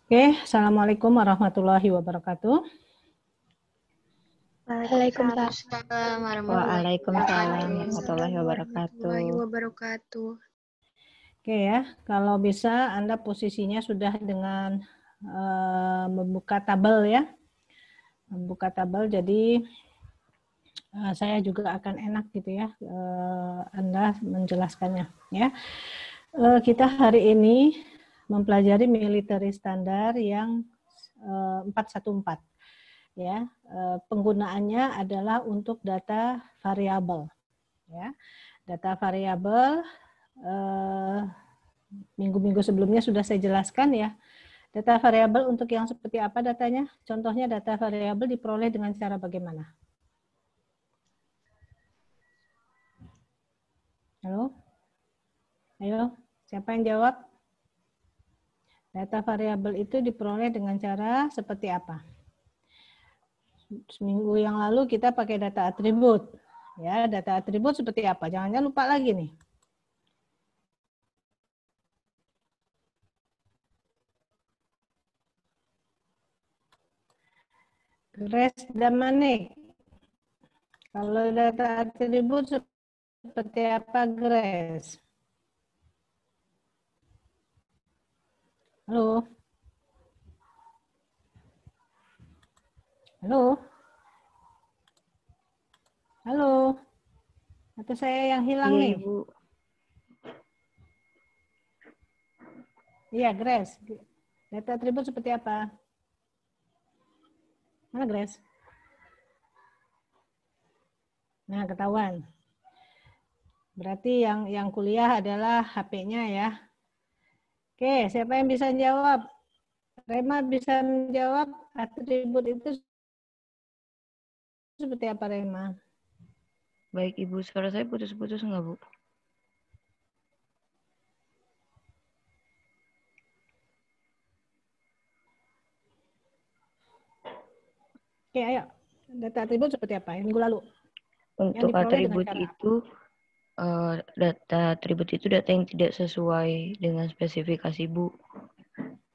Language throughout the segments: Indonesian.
Oke, Assalamualaikum warahmatullahi wabarakatuh. Waalaikumsalam Waalaikumsalam warahmatullahi wabarakatuh. Oke ya, kalau bisa Anda posisinya sudah dengan membuka tabel ya. Membuka tabel, jadi saya juga akan enak gitu ya, Anda menjelaskannya ya. Kita hari ini mempelajari military standar yang 414 ya. Penggunaannya adalah untuk data variabel ya. Data variabel minggu-minggu sebelumnya sudah saya jelaskan ya. Data variabel untuk yang seperti apa datanya? Contohnya data variabel diperoleh dengan cara bagaimana? Halo? Ayo, siapa yang jawab? Data variabel itu diperoleh dengan cara seperti apa? Seminggu yang lalu kita pakai data atribut. Ya, data atribut seperti apa? Jangan lupa lagi nih. Grace dan Manik. Kalau data atribut seperti apa, Grace? Halo? Halo? Halo? Atau saya yang hilang Iya, nih? Ibu. Iya, Grace. Data atribut seperti apa? Mana Grace? Nah, ketahuan. Berarti yang kuliah adalah HP-nya ya. Oke, siapa yang bisa jawab? Rema bisa menjawab atribut itu seperti apa, Rema? Baik, Ibu. Suara saya putus-putus enggak, Bu? Oke, ayo. Data atribut seperti apa? Yang minggu lalu. Yang Untuk diperoleh dengan atribut cara itu, data atribut itu data yang tidak sesuai dengan spesifikasi, Bu.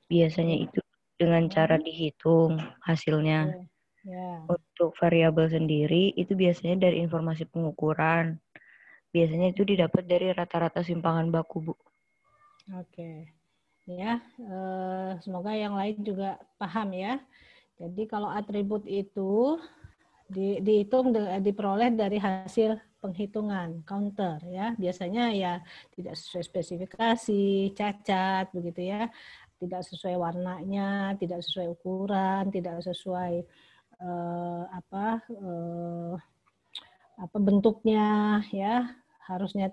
Biasanya apa? itu dengan cara dihitung hasilnya. Ya. Untuk variabel sendiri, itu biasanya dari informasi pengukuran. Biasanya itu didapat dari rata-rata simpangan baku, Bu. Oke. Ya, semoga yang lain juga paham ya. Jadi kalau atribut itu dihitung diperoleh dari hasil penghitungan counter ya. Biasanya ya tidak sesuai spesifikasi, cacat begitu ya. Tidak sesuai warnanya, tidak sesuai ukuran, tidak sesuai apa bentuknya ya. Harusnya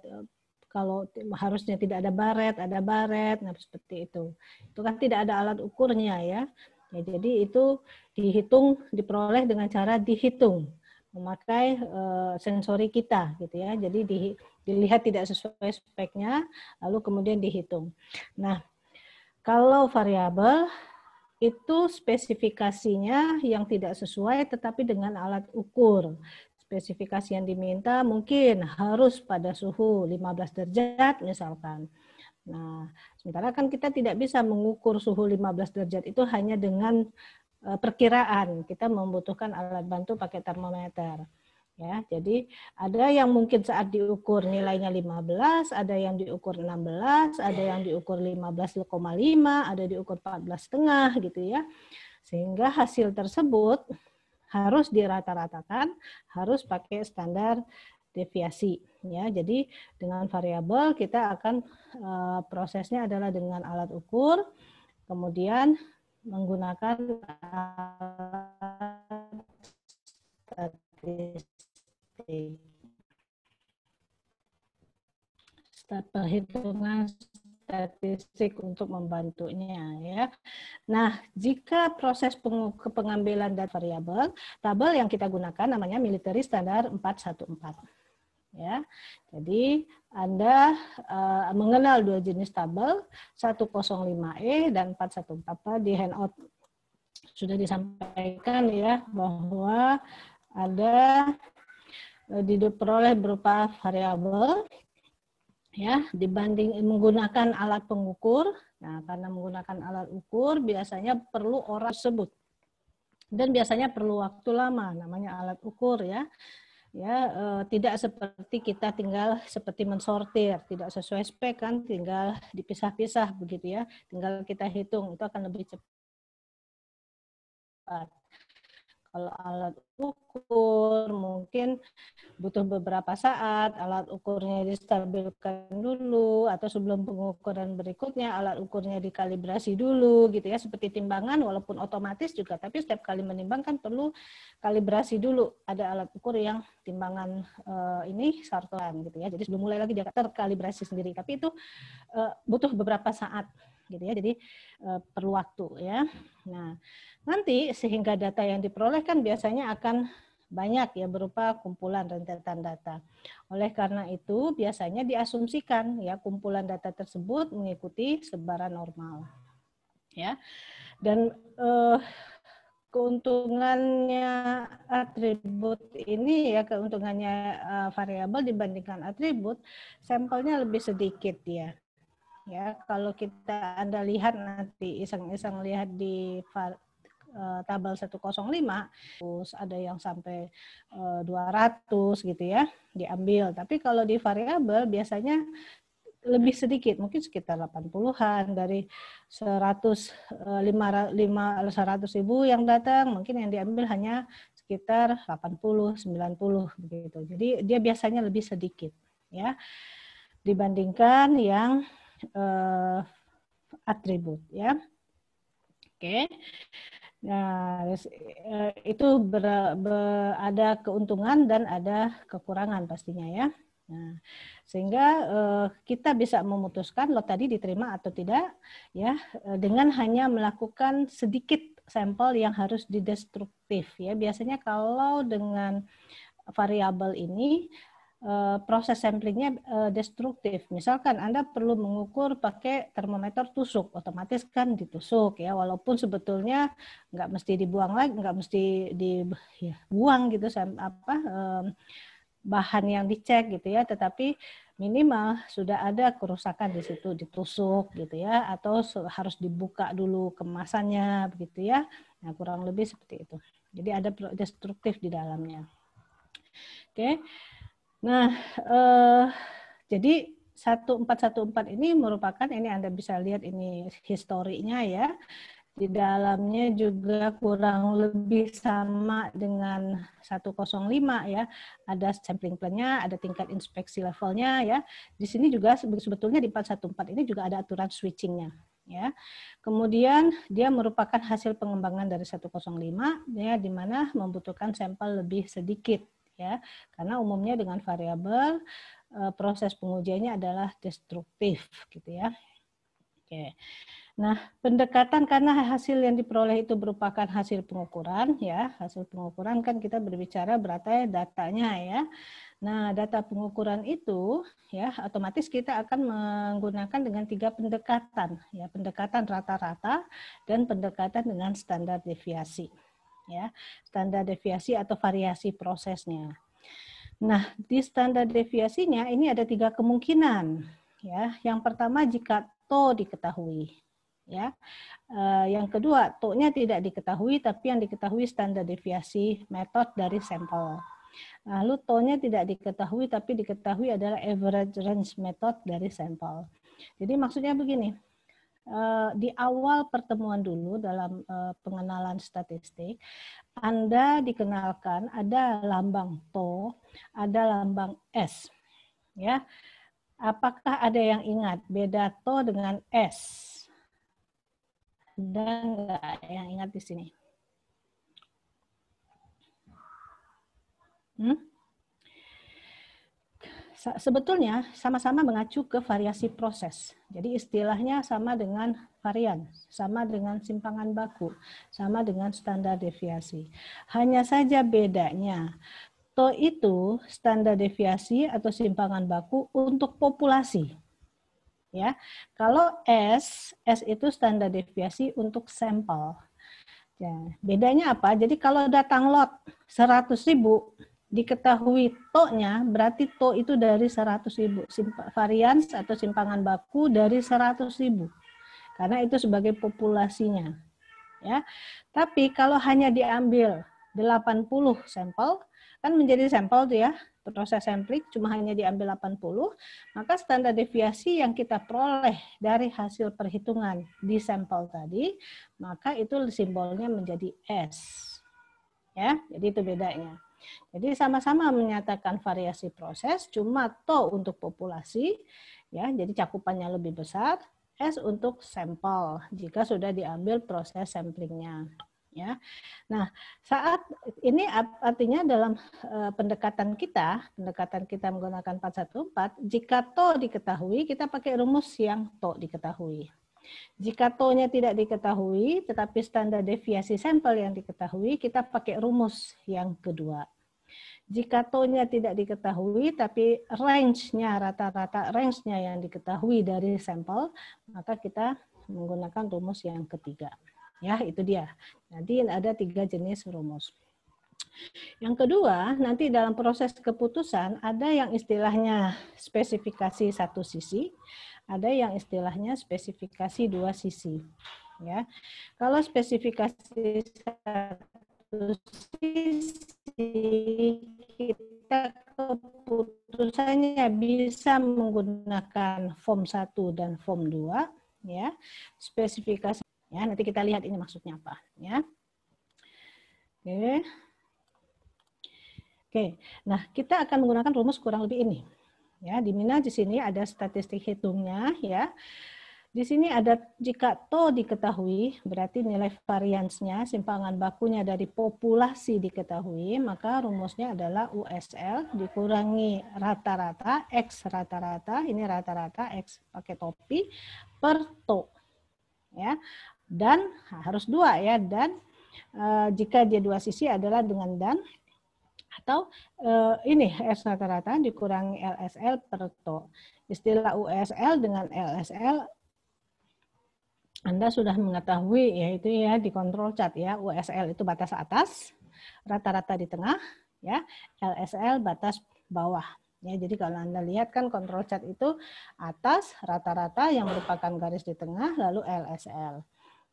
kalau harusnya tidak ada baret, nah seperti itu. Itu kan tidak ada alat ukurnya ya. Ya, jadi itu dihitung, diperoleh dengan cara dihitung, memakai sensori kita gitu ya. Jadi dilihat tidak sesuai speknya, lalu kemudian dihitung. Nah, kalau variabel itu spesifikasinya yang tidak sesuai tetapi dengan alat ukur. Spesifikasi yang diminta mungkin harus pada suhu 15 derajat misalkan. Nah, sementara kan kita tidak bisa mengukur suhu 15 derajat itu hanya dengan perkiraan. Kita membutuhkan alat bantu pakai termometer. Ya, jadi ada yang mungkin saat diukur nilainya 15, ada yang diukur 16, ada yang diukur 15,5, ada diukur 14,5 gitu ya. Sehingga hasil tersebut harus dirata-ratakan, harus pakai standar deviasi ya. Jadi dengan variabel kita akan prosesnya adalah dengan alat ukur, kemudian menggunakan alat statistik. Perhitungan statistik untuk membantunya ya. Nah, jika proses pengambilan data variabel, tabel yang kita gunakan namanya military standar 414. Ya. Jadi Anda mengenal dua jenis tabel, 105E dan 414. Di handout sudah disampaikan ya bahwa ada diperoleh berupa variabel ya, dibanding menggunakan alat pengukur. Nah, karena menggunakan alat ukur biasanya perlu orang tersebut. Dan biasanya perlu waktu lama, namanya alat ukur ya. Tidak seperti kita tinggal seperti mensortir, tidak sesuai spek kan, tinggal dipisah-pisah begitu ya. Tinggal kita hitung, itu akan lebih cepat. Kalau alat ukur mungkin butuh beberapa saat, alat ukurnya distabilkan dulu, atau sebelum pengukuran berikutnya alat ukurnya dikalibrasi dulu gitu ya, seperti timbangan walaupun otomatis juga, tapi setiap kali menimbang kan perlu kalibrasi dulu. Ada alat ukur yang timbangan ini sartolan gitu ya, jadi sebelum mulai lagi dia terkalibrasi sendiri, tapi itu butuh beberapa saat gitu ya, jadi perlu waktu ya. Nah, nanti sehingga data yang diperoleh kan biasanya akan banyak ya, berupa kumpulan rentetan data. Oleh karena itu biasanya diasumsikan ya kumpulan data tersebut mengikuti sebaran normal. Ya. Dan keuntungannya atribut ini ya, keuntungannya variabel dibandingkan atribut, sampelnya lebih sedikit ya. Ya, kalau Anda lihat nanti iseng-iseng lihat di tabel 105, terus ada yang sampai 200 gitu ya diambil. Tapi kalau di variabel biasanya lebih sedikit, mungkin sekitar 80-an dari 100.000 yang datang, mungkin yang diambil hanya sekitar 80, 90 begitu. Jadi dia biasanya lebih sedikit ya dibandingkan yang atribut ya. Oke. Nah, itu ada keuntungan dan ada kekurangan pastinya ya. Nah, sehingga kita bisa memutuskan lo tadi diterima atau tidak ya dengan hanya melakukan sedikit sampel yang harus didestruktif ya. Biasanya kalau dengan variabel ini proses samplingnya destruktif. Misalkan Anda perlu mengukur pakai termometer tusuk, otomatis kan ditusuk ya, walaupun sebetulnya nggak mesti dibuang lagi, nggak mesti dibuang gitu bahan yang dicek gitu ya, tetapi minimal sudah ada kerusakan di situ, ditusuk gitu ya, atau harus dibuka dulu kemasannya begitu ya. Nah, kurang lebih seperti itu. Jadi ada destruktif di dalamnya. Oke. Nah, jadi 1414 ini merupakan, ini Anda bisa lihat ini historinya ya. Di dalamnya juga kurang lebih sama dengan 105 ya. Ada sampling plan-nya, ada tingkat inspeksi levelnya ya. Di sini juga sebetulnya di 414 ini juga ada aturan switching-nya. Ya. Kemudian dia merupakan hasil pengembangan dari 105 ya, di mana membutuhkan sampel lebih sedikit ya, karena umumnya dengan variabel proses pengujiannya adalah destruktif gitu ya. Oke. Nah, pendekatan karena hasil yang diperoleh itu merupakan hasil pengukuran ya, hasil pengukuran kan kita berbicara berarti datanya ya. Nah, data pengukuran itu ya otomatis kita akan menggunakan dengan 3 pendekatan ya, pendekatan rata-rata dan pendekatan dengan standar deviasi. Ya, standar deviasi atau variasi prosesnya. Nah, di standar deviasinya ini ada 3 kemungkinan. Ya, yang pertama jika to diketahui. Ya, yang kedua to-nya tidak diketahui, tapi yang diketahui standar deviasi metode dari sampel. Lalu to-nya tidak diketahui, tapi diketahui adalah average range method dari sampel. Jadi maksudnya begini. Di awal pertemuan dulu dalam pengenalan statistik, Anda dikenalkan ada lambang to, ada lambang S. Ya, apakah ada yang ingat beda to dengan S? Ada nggak yang ingat di sini? Sebetulnya sama-sama mengacu ke variasi proses. Jadi istilahnya sama dengan varian, sama dengan simpangan baku, sama dengan standar deviasi. Hanya saja bedanya, to itu standar deviasi atau simpangan baku untuk populasi. Ya, kalau S itu standar deviasi untuk sampel. Ya, bedanya apa? Jadi kalau datang lot 100.000, diketahui to-nya, berarti to itu dari 100.000. Varians atau simpangan baku dari 100.000. Karena itu sebagai populasinya. Ya. Tapi kalau hanya diambil 80 sampel, kan menjadi sampel tuh ya, proses sampling cuma hanya diambil 80, maka standar deviasi yang kita peroleh dari hasil perhitungan di sampel tadi, maka itu simbolnya menjadi S. Ya, jadi itu bedanya. Jadi sama-sama menyatakan variasi proses, cuma to untuk populasi, ya, jadi cakupannya lebih besar, S untuk sampel jika sudah diambil proses samplingnya. Ya, nah saat ini artinya dalam pendekatan kita menggunakan 414, jika to diketahui, kita pakai rumus yang to diketahui. Jika to-nya tidak diketahui, tetapi standar deviasi sampel yang diketahui, kita pakai rumus yang kedua. Jika to-nya tidak diketahui, tapi range-nya, rata-rata range-nya yang diketahui dari sampel, maka kita menggunakan rumus yang ketiga. Ya, itu dia. Nanti ada 3 jenis rumus. Yang kedua, nanti dalam proses keputusan ada yang istilahnya spesifikasi satu sisi, ada yang istilahnya spesifikasi 2 sisi. Ya, kalau spesifikasi satu sisi, kita keputusannya bisa menggunakan form 1 dan form 2. Ya, spesifikasi. Ya, nanti kita lihat ini maksudnya apa. Ya. Oke. Oke, nah kita akan menggunakan rumus kurang lebih ini. Ya, di mana di sini ada statistik hitungnya, ya. Di sini ada jika to diketahui, berarti nilai variansnya, simpangan bakunya dari populasi diketahui, maka rumusnya adalah USL dikurangi rata-rata, X rata-rata, ini rata-rata, X pakai topi, per to. Ya, dan harus 2 ya, dan jika dia 2 sisi adalah dengan dan, atau ini S rata-rata dikurangi LSL per to. Istilah USL dengan LSL Anda sudah mengetahui, yaitu ya di kontrol chart ya. USL itu batas atas, rata-rata di tengah, ya. LSL batas bawah. Ya, jadi kalau Anda lihat kan kontrol chart itu atas, rata-rata yang merupakan garis di tengah, lalu LSL.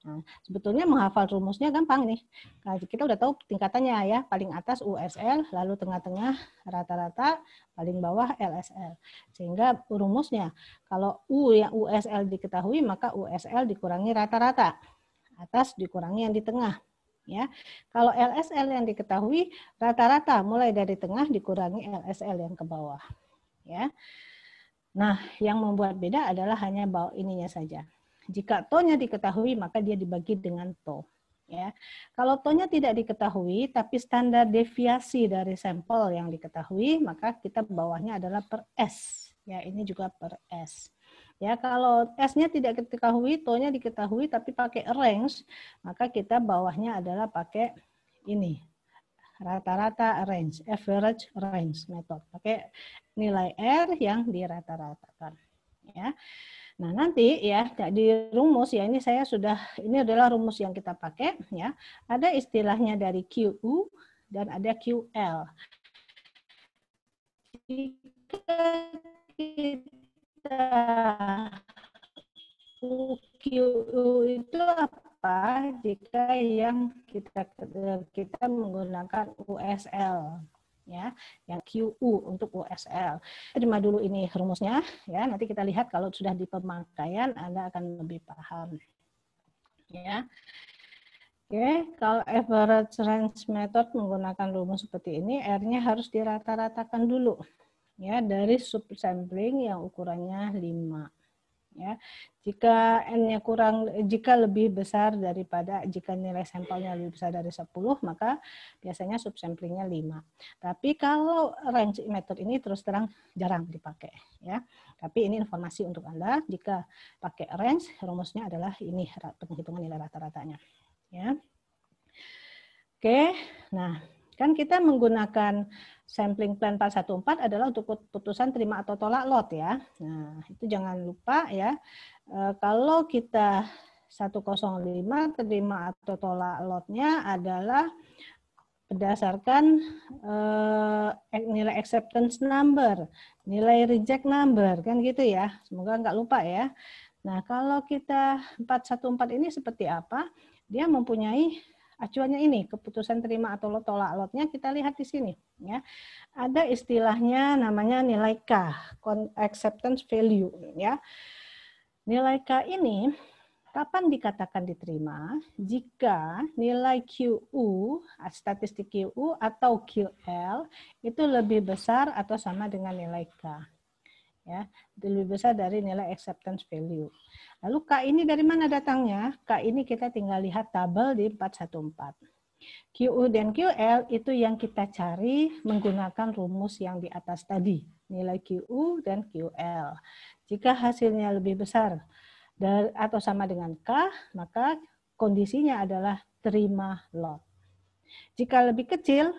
Nah, sebetulnya menghafal rumusnya gampang nih. Nah, kita udah tahu tingkatannya ya, paling atas USL, lalu tengah-tengah rata-rata, paling bawah LSL. Sehingga rumusnya kalau USL diketahui, maka USL dikurangi rata-rata. Atas dikurangi yang di tengah. Ya. Kalau LSL yang diketahui, rata-rata mulai dari tengah dikurangi LSL yang ke bawah. Ya. Nah, yang membuat beda adalah hanya bawah ininya saja. Jika to-nya diketahui, maka dia dibagi dengan to. Ya. Kalau to-nya tidak diketahui, tapi standar deviasi dari sampel yang diketahui, maka kita bawahnya adalah per S. Ya, ini juga per S. Ya, kalau S-nya tidak diketahui, to-nya diketahui, tapi pakai range, maka kita bawahnya adalah pakai ini, rata-rata range, average range method. Pakai nilai R yang dirata-ratakan. Ya. Nah, nanti ya di rumus ya ini ini adalah rumus yang kita pakai ya. Ada istilahnya dari QU dan ada QL. Jika kita QU itu apa? Jika yang kita menggunakan USL. Ya, yang QU untuk USL. Terima dulu ini rumusnya ya. Nanti kita lihat kalau sudah di pemakaian Anda akan lebih paham. Ya. Oke, kalau average range method menggunakan rumus seperti ini, R-nya harus dirata-ratakan dulu. Ya, dari subsampling yang ukurannya 5. Ya, jika N-nya jika lebih besar daripada, jika nilai sampelnya lebih besar dari 10, maka biasanya subsamplingnya 5. Tapi kalau range method ini terus terang jarang dipakai. Ya. Tapi ini informasi untuk Anda, jika pakai range, rumusnya adalah ini, penghitungan nilai rata-ratanya. Ya. Oke, nah kan kita menggunakan sampling plan 414 adalah untuk putusan terima atau tolak lot ya. Nah, itu jangan lupa ya. Kalau kita 105 terima atau tolak lotnya adalah berdasarkan nilai acceptance number, nilai reject number, kan gitu ya. Semoga nggak lupa ya. Nah, kalau kita 414 ini seperti apa? Dia mempunyai acuannya ini, keputusan terima atau tolak lotnya kita lihat di sini. Ya. Ada istilahnya namanya nilai K, acceptance value. Ya. Nilai K ini kapan dikatakan diterima? Jika nilai QU, statistik QU atau QL itu lebih besar atau sama dengan nilai K. Ya, lebih besar dari nilai acceptance value. Lalu K ini dari mana datangnya? K ini kita tinggal lihat tabel di 414. QU dan QL itu yang kita cari menggunakan rumus yang di atas tadi. Nilai QU dan QL. Jika hasilnya lebih besar atau sama dengan K, maka kondisinya adalah terima lot. Jika lebih kecil,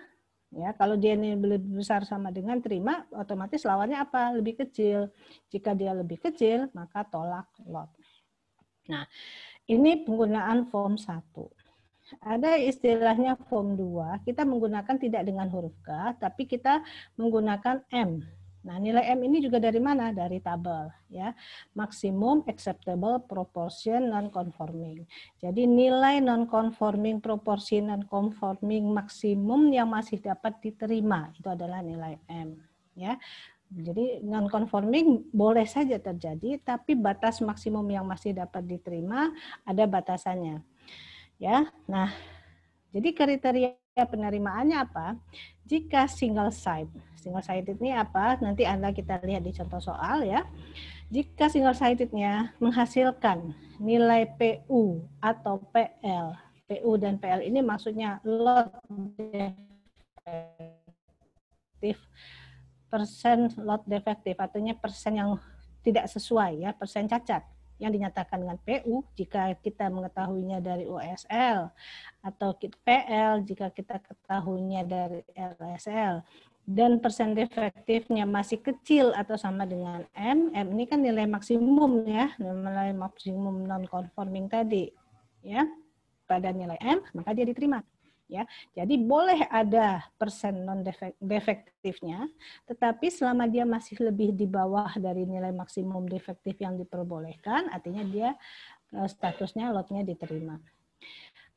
ya kalau dia ini lebih besar sama dengan terima, otomatis lawannya apa? Lebih kecil. Jika dia lebih kecil, maka tolak lot. Nah, ini penggunaan form 1. Ada istilahnya form 2, kita menggunakan tidak dengan huruf K, tapi kita menggunakan M. Nah, nilai M ini juga dari mana? Dari tabel, ya. Maximum acceptable proportion non-conforming. Jadi nilai non-conforming, proporsi non-conforming maksimum yang masih dapat diterima itu adalah nilai M, ya. Jadi non-conforming boleh saja terjadi, tapi batas maksimum yang masih dapat diterima ada batasannya. Ya, nah, jadi kriteria penerimaannya apa? Jika single site ini apa? Nanti kita lihat di contoh soal ya. Jika single sidednya menghasilkan nilai PU atau PL, PU dan PL ini maksudnya lot defektif, persen lot defektif, artinya persen yang tidak sesuai ya, persen cacat yang dinyatakan dengan PU jika kita mengetahuinya dari OSL, atau PL jika kita ketahuinya dari LSL, dan persen defektifnya masih kecil atau sama dengan M. M ini kan nilai maksimum ya, nilai maksimum non-conforming tadi ya. Pada nilai M maka dia diterima. Ya, jadi boleh ada persen non defektifnya, tetapi selama dia masih lebih di bawah dari nilai maksimum defektif yang diperbolehkan, artinya dia statusnya lotnya diterima.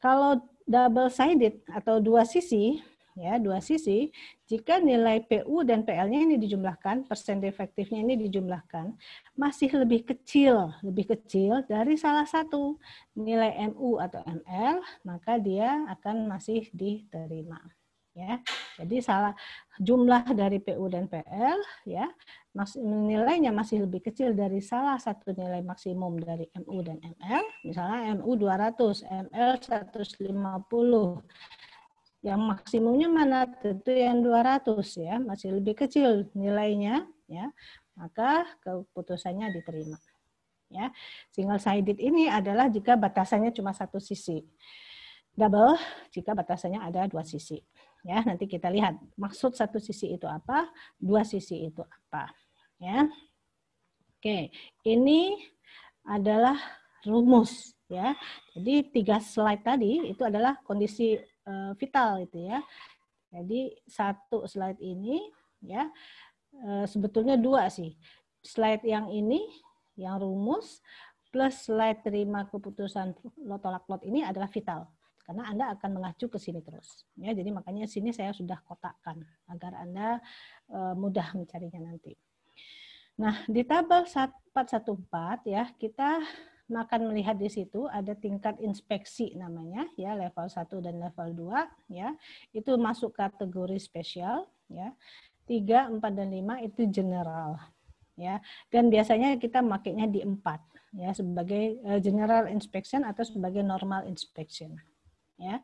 Kalau double sided atau dua sisi, ya dua sisi, jika nilai PU dan PL-nya ini dijumlahkan, persen defektifnya ini dijumlahkan, masih lebih kecil dari salah satu nilai MU atau ML, maka dia akan masih diterima. Ya, jadi jumlah dari PU dan PL ya nilainya masih lebih kecil dari salah satu nilai maksimum dari MU dan ML, misalnya MU 200, ML 150. Yang maksimumnya mana? Tentu yang 200 ya, masih lebih kecil nilainya ya, maka keputusannya diterima. Ya, single sided ini adalah jika batasannya cuma satu sisi. Double jika batasannya ada dua sisi. Ya, nanti kita lihat maksud satu sisi itu apa, dua sisi itu apa. Ya, oke, ini adalah rumus ya. Jadi 3 slide tadi itu adalah kondisi vital itu ya. Jadi satu slide ini ya sebetulnya 2 sih. Slide yang ini yang rumus plus slide terima keputusan tolak lot ini adalah vital. Karena Anda akan mengacu ke sini terus. Ya, jadi makanya sini saya sudah kotakkan agar Anda mudah mencarinya nanti. Nah, di tabel 414 ya, kita akan melihat di situ ada tingkat inspeksi namanya ya, level 1 dan level 2 ya. Itu masuk kategori spesial ya. 3, 4 dan 5 itu general ya. Dan biasanya kita makainya di 4 ya sebagai general inspection atau sebagai normal inspection. Ya.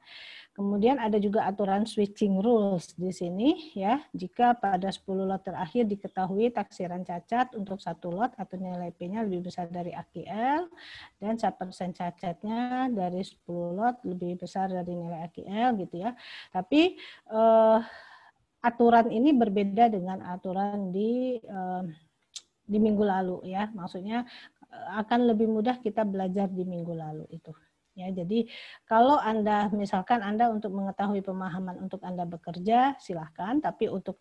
Kemudian ada juga aturan switching rules di sini ya. Jika pada 10 lot terakhir diketahui taksiran cacat untuk satu lot atau nilai P-nya lebih besar dari AQL dan persen cacatnya dari 10 lot lebih besar dari nilai AQL gitu ya. Tapi aturan ini berbeda dengan aturan di minggu lalu ya. Maksudnya akan lebih mudah kita belajar di minggu lalu itu. Ya, jadi kalau Anda misalkan Anda untuk mengetahui pemahaman untuk Anda bekerja, silahkan. Tapi untuk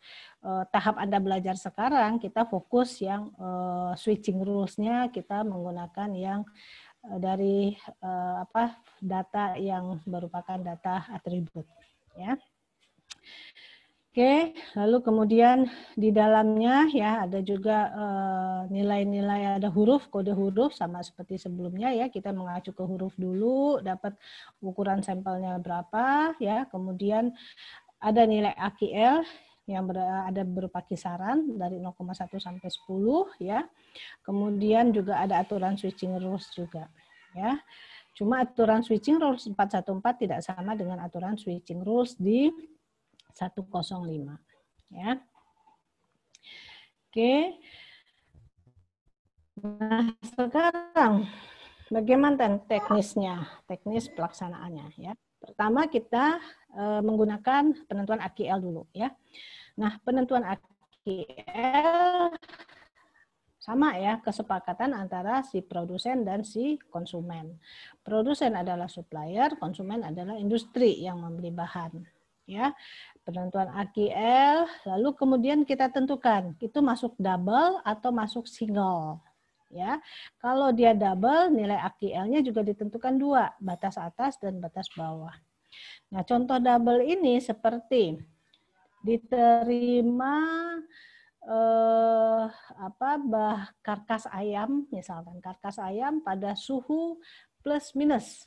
tahap Anda belajar sekarang, kita fokus yang switching rules-nya kita menggunakan yang dari data yang merupakan data atribut. Ya. Oke, lalu kemudian di dalamnya ya ada juga nilai-nilai, ada huruf, kode huruf sama seperti sebelumnya ya, kita mengacu ke huruf dulu, dapat ukuran sampelnya berapa ya, kemudian ada nilai AQL yang ada berupa kisaran dari 0,1 sampai 10 ya. Kemudian juga ada aturan switching rules juga ya. Cuma aturan switching rules 414 tidak sama dengan aturan switching rules di 105 ya. Oke. Nah, sekarang bagaimana teknisnya, teknis pelaksanaannya ya. Pertama kita menggunakan penentuan AQL dulu ya. Nah, penentuan AQL sama ya, kesepakatan antara si produsen dan si konsumen. Produsen adalah supplier, konsumen adalah industri yang membeli bahan. Ya, penentuan AQL, lalu kemudian kita tentukan itu masuk double atau masuk single. Ya, kalau dia double, nilai AQL-nya juga ditentukan 2, batas atas dan batas bawah. Nah, contoh double ini seperti diterima karkas ayam, misalkan karkas ayam pada suhu plus minus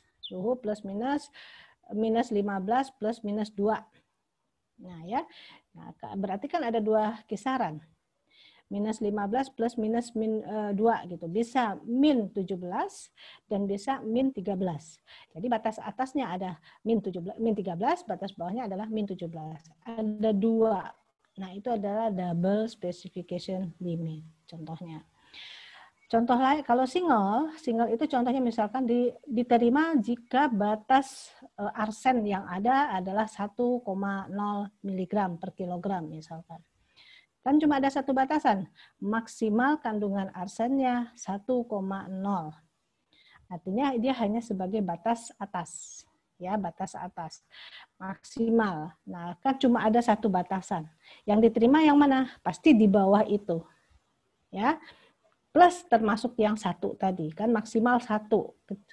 minus 15 plus minus 2. Nah ya, berarti kan ada 2 kisaran. Minus 15 plus minus 2 gitu. Bisa min 17 dan bisa min 13. Jadi batas atasnya ada min 13, batas bawahnya adalah min 17. Ada 2. Nah, itu adalah double specification limit contohnya. Contoh lain, kalau single itu contohnya misalkan diterima jika batas arsen yang ada adalah 1,0 mg per kilogram misalkan. Kan cuma ada satu batasan, maksimal kandungan arsennya 1,0. Artinya dia hanya sebagai batas atas. Ya, batas atas. Maksimal. Nah, kan cuma ada satu batasan. Yang diterima yang mana? Pasti di bawah itu. Ya. Plus termasuk yang 1 tadi, kan maksimal 1,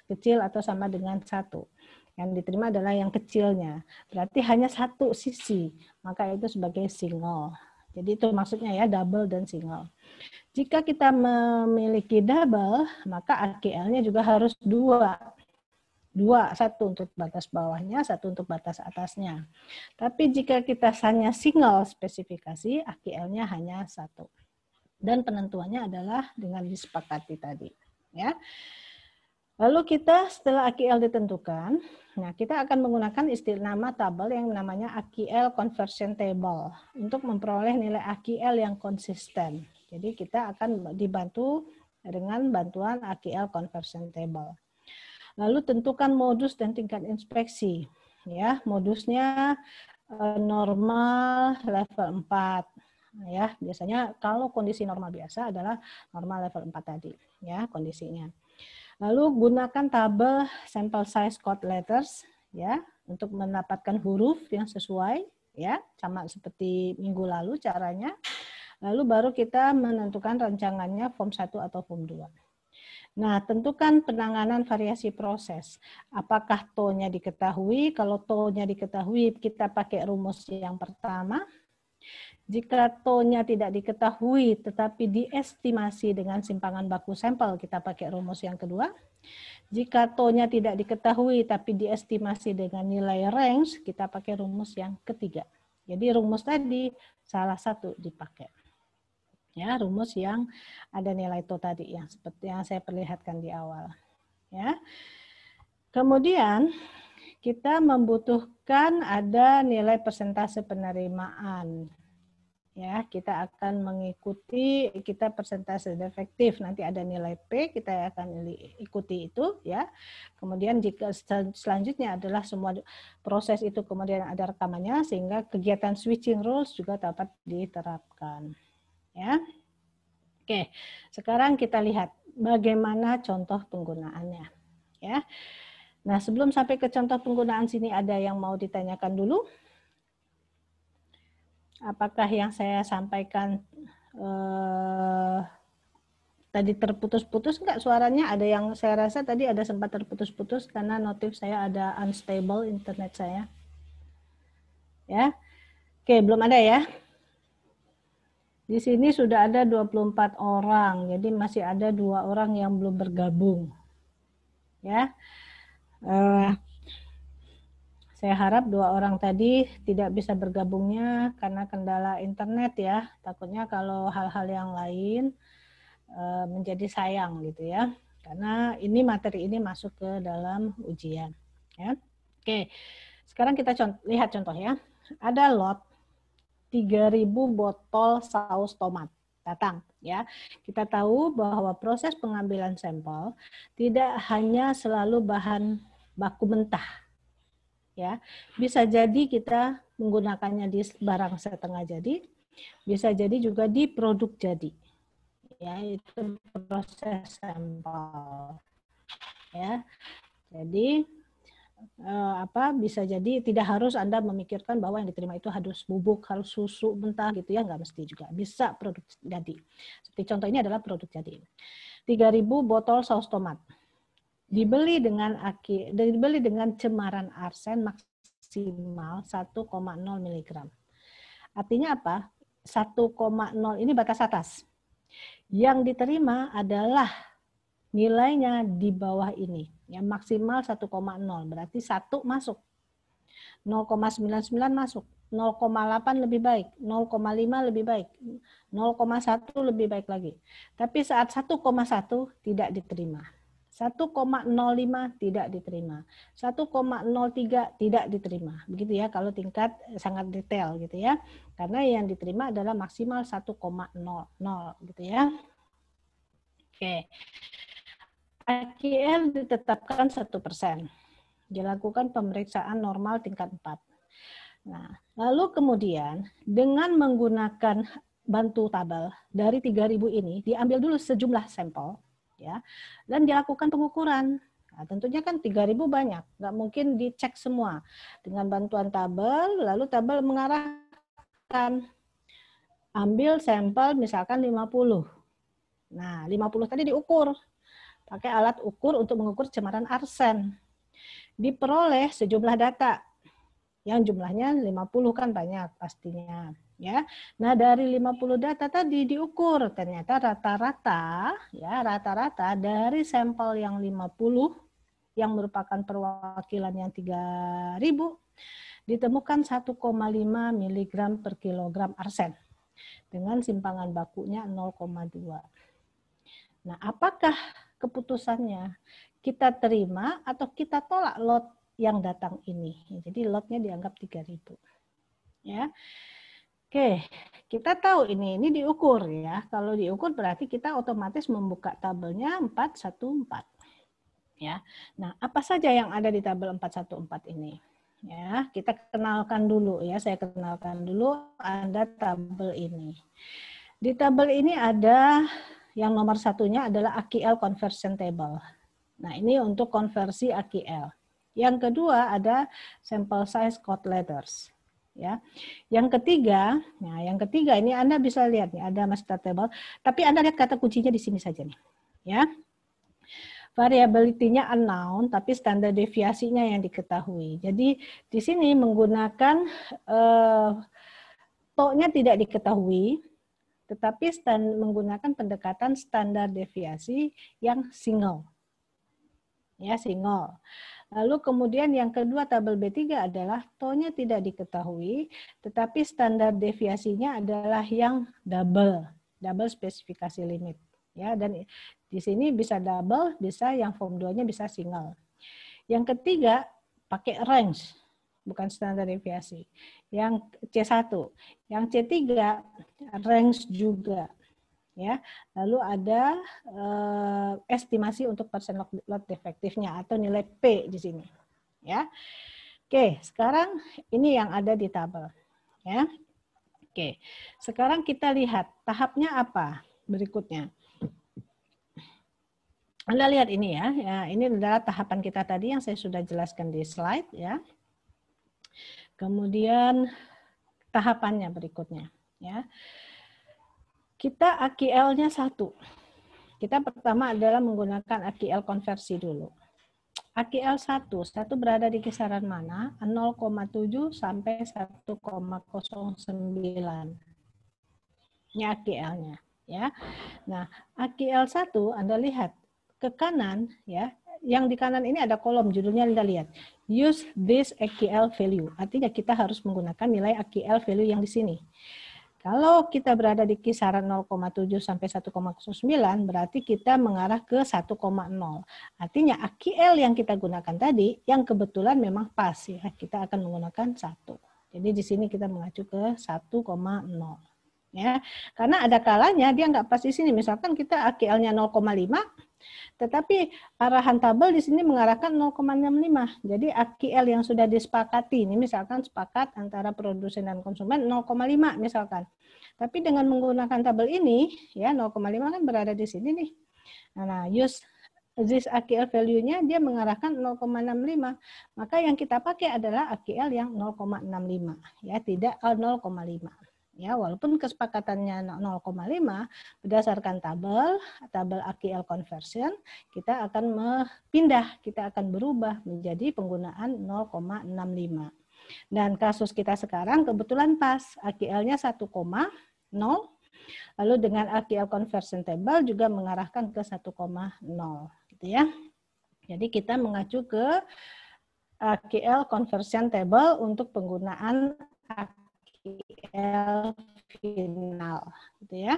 kecil atau sama dengan 1. Yang diterima adalah yang kecilnya. Berarti hanya satu sisi, maka itu sebagai single. Jadi itu maksudnya ya, double dan single. Jika kita memiliki double, maka AQL-nya juga harus 2. 1 untuk batas bawahnya, 1 untuk batas atasnya. Tapi jika kita hanya single spesifikasi, AQL-nya hanya 1. Dan penentuannya adalah dengan disepakati tadi. Ya. Lalu kita setelah AQL ditentukan, nah kita akan menggunakan nama tabel yang namanya AQL conversion table untuk memperoleh nilai AQL yang konsisten. Jadi kita akan dibantu dengan bantuan AQL conversion table. Lalu tentukan modus dan tingkat inspeksi. Ya, modusnya normal level 4. Ya, biasanya kalau kondisi normal biasa adalah normal level 4 tadi, ya, kondisinya. Lalu gunakan tabel sample size code letters ya untuk mendapatkan huruf yang sesuai ya, sama seperti minggu lalu caranya. Lalu baru kita menentukan rancangannya form 1 atau form 2. Nah, tentukan penanganan variasi proses. Apakah to-nya diketahui? Kalau to-nya diketahui, kita pakai rumus yang pertama. Jika to-nya tidak diketahui tetapi diestimasi dengan simpangan baku sampel, kita pakai rumus yang kedua. Jika to-nya tidak diketahui tapi diestimasi dengan nilai range, kita pakai rumus yang ketiga. Jadi rumus tadi salah satu dipakai. Ya, rumus yang ada nilai to tadi yang seperti yang saya perlihatkan di awal. Ya. Kemudian kita membutuhkan ada nilai persentase penerimaan. Ya, kita akan mengikuti kita persentase defektif, nanti ada nilai P, kita akan ikuti itu ya. Kemudian jika selanjutnya adalah semua proses itu kemudian ada rekamannya sehingga kegiatan switching rules juga dapat diterapkan. Ya. Oke, sekarang kita lihat bagaimana contoh penggunaannya. Ya. Nah, sebelum sampai ke contoh penggunaan sini, ada yang mau ditanyakan dulu? Apakah yang saya sampaikan tadi terputus-putus enggak suaranya? Ada yang saya rasa tadi ada sempat terputus-putus karena notif saya ada unstable internet saya. Ya. Oke, belum ada ya? Di sini sudah ada 24 orang, jadi masih ada 2 orang yang belum bergabung. Ya. Saya harap 2 orang tadi tidak bisa bergabungnya karena kendala internet ya. Takutnya kalau hal-hal yang lain menjadi sayang gitu ya. Karena ini materi ini masuk ke dalam ujian. Ya. Oke, sekarang kita lihat contoh ya. Ada lot 3.000 botol saus tomat datang ya. Kita tahu bahwa proses pengambilan sampel tidak hanya selalu bahan baku mentah. Ya, bisa jadi kita menggunakannya di barang setengah jadi, bisa jadi juga di produk jadi. Ya, itu proses sampel. Ya. Jadi bisa jadi tidak harus Anda memikirkan bahwa yang diterima itu harus bubuk, harus susu mentah gitu ya, nggak mesti juga. Bisa produk jadi. Seperti contoh ini adalah produk jadi. 3.000 botol saus tomat. Dibeli dengan cemaran arsen maksimal 1,0 mg. Artinya apa? 1,0 ini batas atas. Yang diterima adalah nilainya di bawah ini. Yang maksimal 1,0 berarti 1 masuk. 0,99 masuk. 0,8 lebih baik, 0,5 lebih baik, 0,1 lebih baik lagi. Tapi saat 1,1 tidak diterima. 1,05 tidak diterima. 1,03 tidak diterima. Begitu ya kalau tingkat sangat detail gitu ya. Karena yang diterima adalah maksimal 1,00 gitu ya. Oke. AQL ditetapkan 1%. Dilakukan pemeriksaan normal tingkat 4. Nah, lalu kemudian dengan menggunakan bantu tabel dari 3.000 ini diambil dulu sejumlah sampel. Ya, dan dilakukan pengukuran. Nah, tentunya kan 3.000 banyak, nggak mungkin dicek semua. Dengan bantuan tabel, lalu tabel mengarahkan ambil sampel misalkan 50. Nah, 50 tadi diukur. Pakai alat ukur untuk mengukur cemaran arsen. Diperoleh sejumlah data. Yang jumlahnya 50 kan banyak pastinya. Ya, nah dari 50 data tadi diukur ternyata rata-rata dari sampel yang 50 yang merupakan perwakilan yang 3.000 ditemukan 1,5 mg per kilogram arsen dengan simpangan bakunya 0,2. Nah, apakah keputusannya kita terima atau kita tolak lot yang datang ini? Jadi lotnya dianggap 3.000. Ya. Oke, kita tahu ini diukur ya. Kalau diukur berarti kita otomatis membuka tabelnya 414. Ya. Nah, apa saja yang ada di tabel 414 ini? Ya, kita kenalkan dulu ya. Saya kenalkan dulu ada tabel ini. Di tabel ini ada yang nomor satunya adalah AQL conversion table. Nah, ini untuk konversi AQL. Yang kedua ada sample size code letters. Ya, yang ketiga ini Anda bisa lihat nih ada master table, tapi Anda lihat kata kuncinya di sini saja nih, ya. Variability-nya unknown, tapi standar deviasinya yang diketahui. Jadi di sini menggunakan to-nya tidak diketahui, tetapi menggunakan pendekatan standar deviasi yang single, ya single. Lalu kemudian yang kedua tabel B3 adalah to-nya tidak diketahui, tetapi standar deviasinya adalah yang double spesifikasi limit. Ya, dan di sini bisa double, bisa yang form 2-nya bisa single. Yang ketiga pakai range, bukan standar deviasi. Yang C1, yang C3 range juga. Ya, lalu ada estimasi untuk persen lot defektifnya atau nilai P di sini. Ya, oke. Sekarang ini yang ada di tabel. Ya, oke. Sekarang kita lihat tahapnya apa berikutnya. Anda lihat ini ya, ini adalah tahapan kita tadi yang saya sudah jelaskan di slide ya. Kemudian tahapannya berikutnya ya. Kita AQL-nya 1. Kita pertama adalah menggunakan AQL konversi dulu. AQL 1 berada di kisaran mana? 0,7 sampai 1,09. Ini AQL-nya ya. Nah, AQL 1 Anda lihat ke kanan ya. Yang di kanan ini ada kolom judulnya Anda lihat. Use this AQL value. Artinya kita harus menggunakan nilai AQL value yang di sini. Kalau kita berada di kisaran 0,7 sampai 1,09 berarti kita mengarah ke 1,0. Artinya AQL yang kita gunakan tadi yang kebetulan memang pas ya. Kita akan menggunakan 1. Jadi di sini kita mengacu ke 1,0. Ya, karena ada kalanya dia nggak pas di sini. Misalkan kita AQL-nya 0,5, tetapi arahan tabel di sini mengarahkan 0,65. Jadi AQL yang sudah disepakati, ini misalkan sepakat antara produsen dan konsumen 0,5 misalkan. Tapi dengan menggunakan tabel ini, ya 0,5 kan berada di sini nih. Nah, use this AQL value-nya dia mengarahkan 0,65. Maka yang kita pakai adalah AQL yang 0,65, ya tidak 0,5. Ya, walaupun kesepakatannya 0,5 berdasarkan tabel AQL conversion, kita akan kita akan berubah menjadi penggunaan 0,65. Dan kasus kita sekarang kebetulan pas AQL-nya 1,0, lalu dengan AQL conversion table juga mengarahkan ke 1,0 gitu ya. Jadi kita mengacu ke AQL conversion table untuk penggunaan AQL final gitu ya.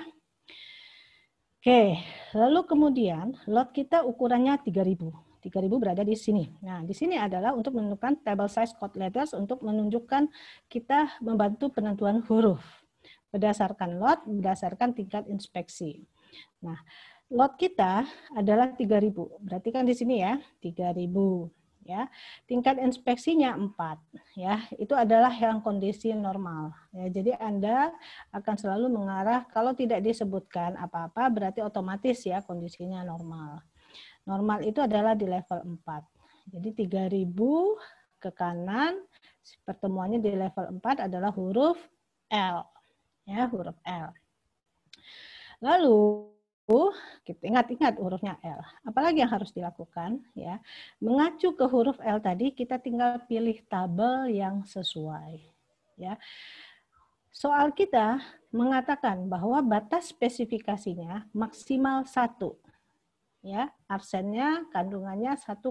Oke, lalu kemudian lot kita ukurannya 3000. 3000 berada di sini. Nah, di sini adalah untuk menentukan table size code letters untuk menunjukkan kita membantu penentuan huruf berdasarkan lot, berdasarkan tingkat inspeksi. Nah, lot kita adalah 3000. Berarti kan di sini ya, 3000. Ya, tingkat inspeksinya 4 ya, itu adalah yang kondisi normal ya. Jadi Anda akan selalu mengarah kalau tidak disebutkan apa-apa berarti otomatis ya kondisinya normal. Normal itu adalah di level 4. Jadi 3000 ke kanan, pertemuannya di level 4 adalah huruf L ya, huruf L. Lalu kita ingat hurufnya L. Apalagi yang harus dilakukan ya? Mengacu ke huruf L tadi kita tinggal pilih tabel yang sesuai ya. Soal kita mengatakan bahwa batas spesifikasinya maksimal 1 ya. Arsennya kandungannya 1,0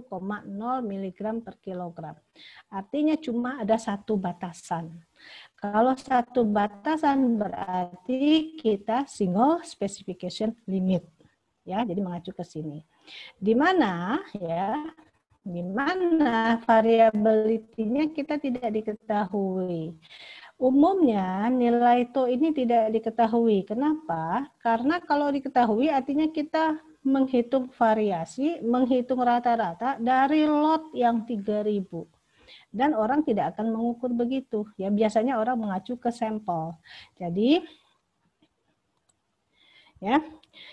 mg per kilogram. Artinya cuma ada satu batasan. Kalau satu batasan berarti kita single specification limit. Ya, jadi mengacu ke sini. Di mana ya? Di mana variability-nya kita tidak diketahui. Umumnya nilai TO ini tidak diketahui. Kenapa? Karena kalau diketahui artinya kita menghitung variasi, menghitung rata-rata dari lot yang 3000. Dan orang tidak akan mengukur begitu. Ya, biasanya orang mengacu ke sampel. Jadi ya.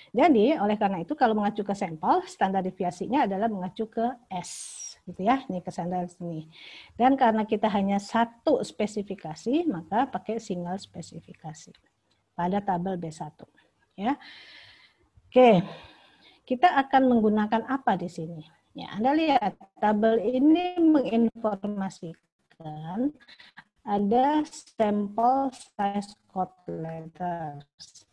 Jadi oleh karena itu kalau mengacu ke sampel, standar deviasinya adalah mengacu ke S gitu ya. Ini ke standar sini. Dan karena kita hanya satu spesifikasi, maka pakai single spesifikasi pada tabel B1 ya. Oke. Kita akan menggunakan apa di sini? Ya, Anda lihat tabel ini menginformasikan ada sampel size code letters,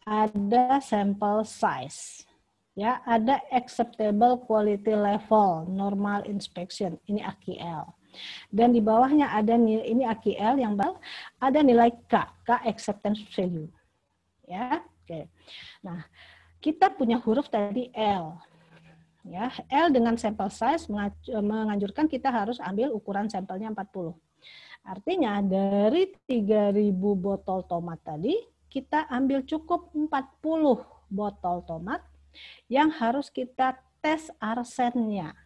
ada sampel size, ya, ada acceptable quality level, normal inspection, ini AQL. Dan di bawahnya ada nilai, ini AQL yang ada nilai K acceptance value. Ya, oke. Nah, kita punya huruf tadi L. Ya, L dengan sampel size menganjurkan kita harus ambil ukuran sampelnya 40. Artinya dari 3000 botol tomat tadi, kita ambil cukup 40 botol tomat yang harus kita tes arsennya.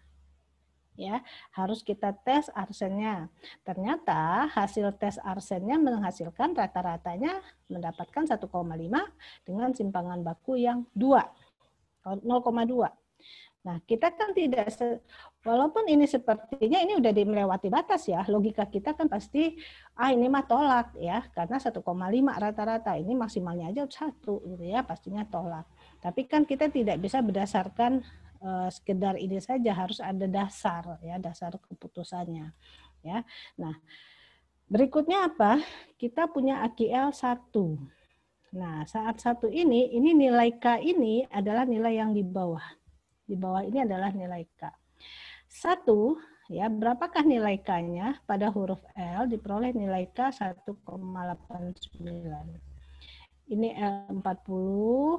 Ya, harus kita tes arsennya. Ternyata hasil tes arsennya menghasilkan rata-ratanya mendapatkan 1,5 dengan simpangan baku yang 2. 0,2. Nah, kita kan tidak, walaupun ini sepertinya ini udah melewati batas ya, logika kita kan pasti, ini mah tolak ya, karena 1,5 rata-rata, ini maksimalnya aja 1 gitu ya, pastinya tolak. Tapi kan kita tidak bisa berdasarkan sekedar ini saja, harus ada dasar ya, dasar keputusannya ya. Nah, berikutnya apa? Kita punya AQL 1. Nah, saat 1 ini nilai K ini adalah nilai yang di bawah. Di bawah ini adalah nilai K. 1, ya, berapakah nilai K-nya? Pada huruf L diperoleh nilai K 1,89. Ini L40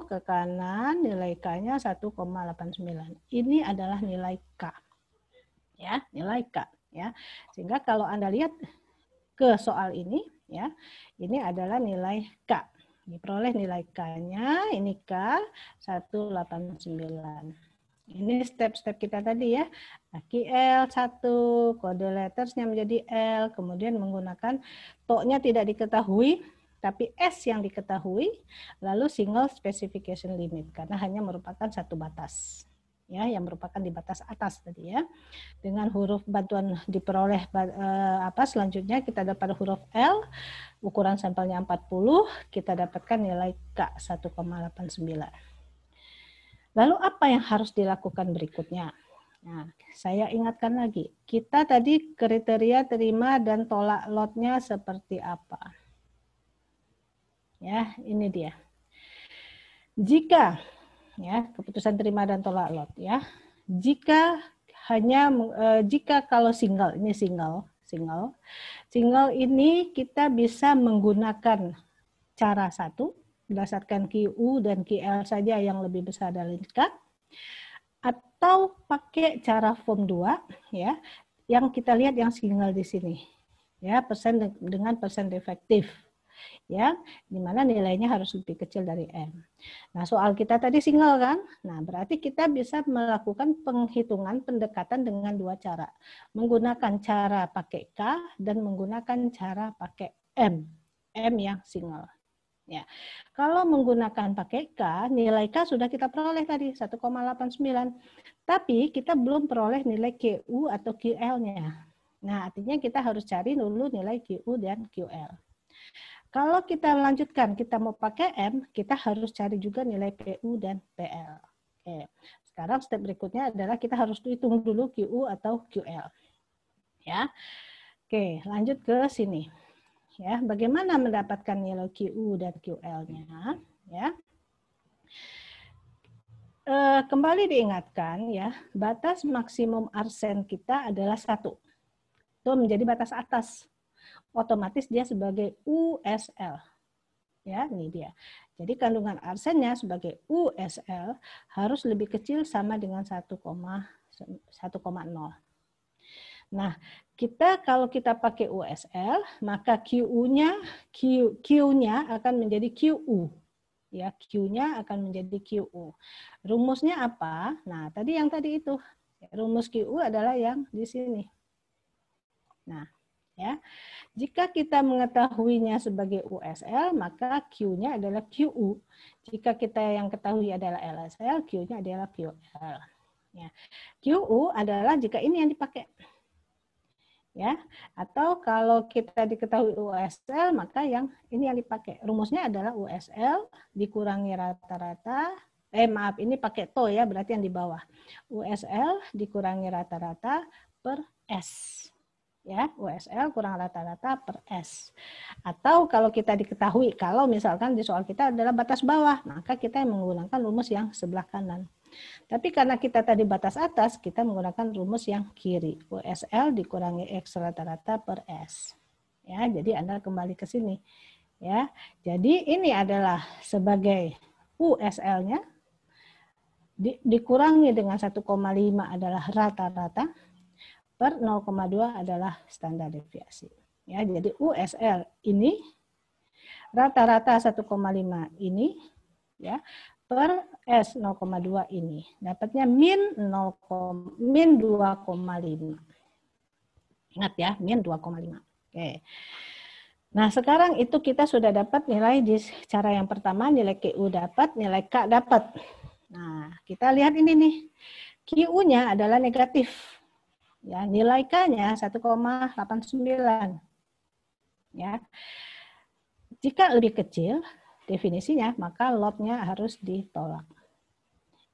ke kanan, nilai K-nya 1,89. Ini adalah nilai K. Ya, nilai K, ya. Sehingga kalau Anda lihat ke soal ini, ya, ini adalah nilai K. Diperoleh nilai K-nya, ini K 189. Ini step-step kita tadi ya. AQL 1, kode lettersnya menjadi L, kemudian menggunakan TO-nya tidak diketahui, tapi S yang diketahui, lalu single specification limit, karena hanya merupakan satu batas. Ya, yang merupakan di batas atas tadi ya. Dengan huruf bantuan diperoleh selanjutnya kita dapat huruf L, ukuran sampelnya 40, kita dapatkan nilai K 1,89. Lalu apa yang harus dilakukan berikutnya? Nah, saya ingatkan lagi, kita tadi kriteria terima dan tolak lotnya seperti apa? Ya, ini dia. Jika ya, keputusan terima dan tolak lot ya. Jika kalau single, ini single ini kita bisa menggunakan cara 1 berdasarkan QU dan QL saja yang lebih besar dari K, atau pakai cara form 2 ya, yang kita lihat yang single di sini ya, persen dengan persen defektif ya, dimana nilainya harus lebih kecil dari M. Nah, soal kita tadi single kan, nah berarti kita bisa melakukan penghitungan pendekatan dengan 2 cara, menggunakan cara pakai K dan menggunakan cara pakai M yang single. Ya. Kalau menggunakan pakai K, nilai K sudah kita peroleh tadi 1,89. Tapi kita belum peroleh nilai QU atau QL-nya. Nah, artinya kita harus cari dulu nilai QU dan QL. Kalau kita lanjutkan, kita mau pakai M, kita harus cari juga nilai PU dan PL. Oke. Sekarang step berikutnya adalah kita harus hitung dulu QU atau QL. Ya. Oke, lanjut ke sini. Ya, bagaimana mendapatkan nilai QU dan QL-nya? Ya, kembali diingatkan ya, batas maksimum arsen kita adalah 1. Itu menjadi batas atas. Otomatis dia sebagai USL. Ya, ini dia. Jadi kandungan arsennya sebagai USL harus lebih kecil sama dengan 1,0. Nah, kalau kita pakai USL, maka Q-nya akan menjadi QU. Ya, Q-nya akan menjadi QU. Rumusnya apa? Nah, tadi itu. Rumus QU adalah yang di sini. Nah, ya. Jika kita mengetahuinya sebagai USL, maka Q-nya adalah QU. Jika kita yang ketahui adalah LSL, Q-nya adalah QL. Ya. QU adalah jika ini yang dipakai. Ya, atau kalau kita diketahui USL, maka yang ini yang dipakai. Rumusnya adalah USL dikurangi rata-rata, ini pakai TO ya, berarti yang di bawah. USL dikurangi rata-rata per S. Ya, USL kurang rata-rata per S. Atau kalau kita diketahui, kalau misalkan di soal kita adalah batas bawah, maka kita menggunakan rumus yang sebelah kanan. Tapi karena kita tadi batas atas, kita menggunakan rumus yang kiri. USL dikurangi X rata-rata per S. Ya, jadi Anda kembali ke sini. Ya, jadi ini adalah sebagai USL-nya dikurangi dengan 1,5 adalah rata-rata per 0,2 adalah standar deviasi. Ya, jadi USL ini rata-rata 1,5 ini ya per S 0,2 ini. Dapatnya min 2,5. Ingat ya, min 2,5. Oke. Nah, sekarang itu kita sudah dapat nilai di cara yang pertama, nilai QU dapat, nilai K dapat. Nah, kita lihat ini nih. QU-nya adalah negatif. Ya, nilai K-nya 1,89. Ya. Jika lebih kecil definisinya, maka lot-nya harus ditolak.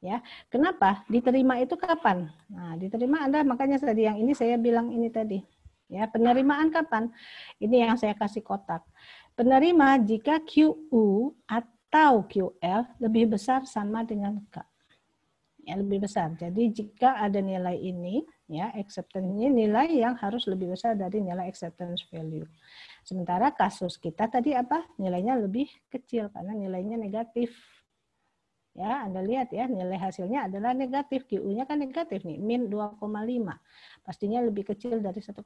Ya, kenapa? Diterima itu kapan? Nah, diterima Anda makanya tadi yang ini saya bilang ini tadi. Ya, penerimaan kapan? Ini yang saya kasih kotak. Penerima jika QU atau QL lebih besar sama dengan K. Ya, lebih besar. Jadi jika ada nilai ini, ya, acceptance ini nilai yang harus lebih besar dari nilai acceptance value. Sementara kasus kita tadi apa? Nilainya lebih kecil karena nilainya negatif. Ya, Anda lihat ya, nilai hasilnya adalah negatif. QU-nya kan negatif nih, min 2,5. Pastinya lebih kecil dari 1,8.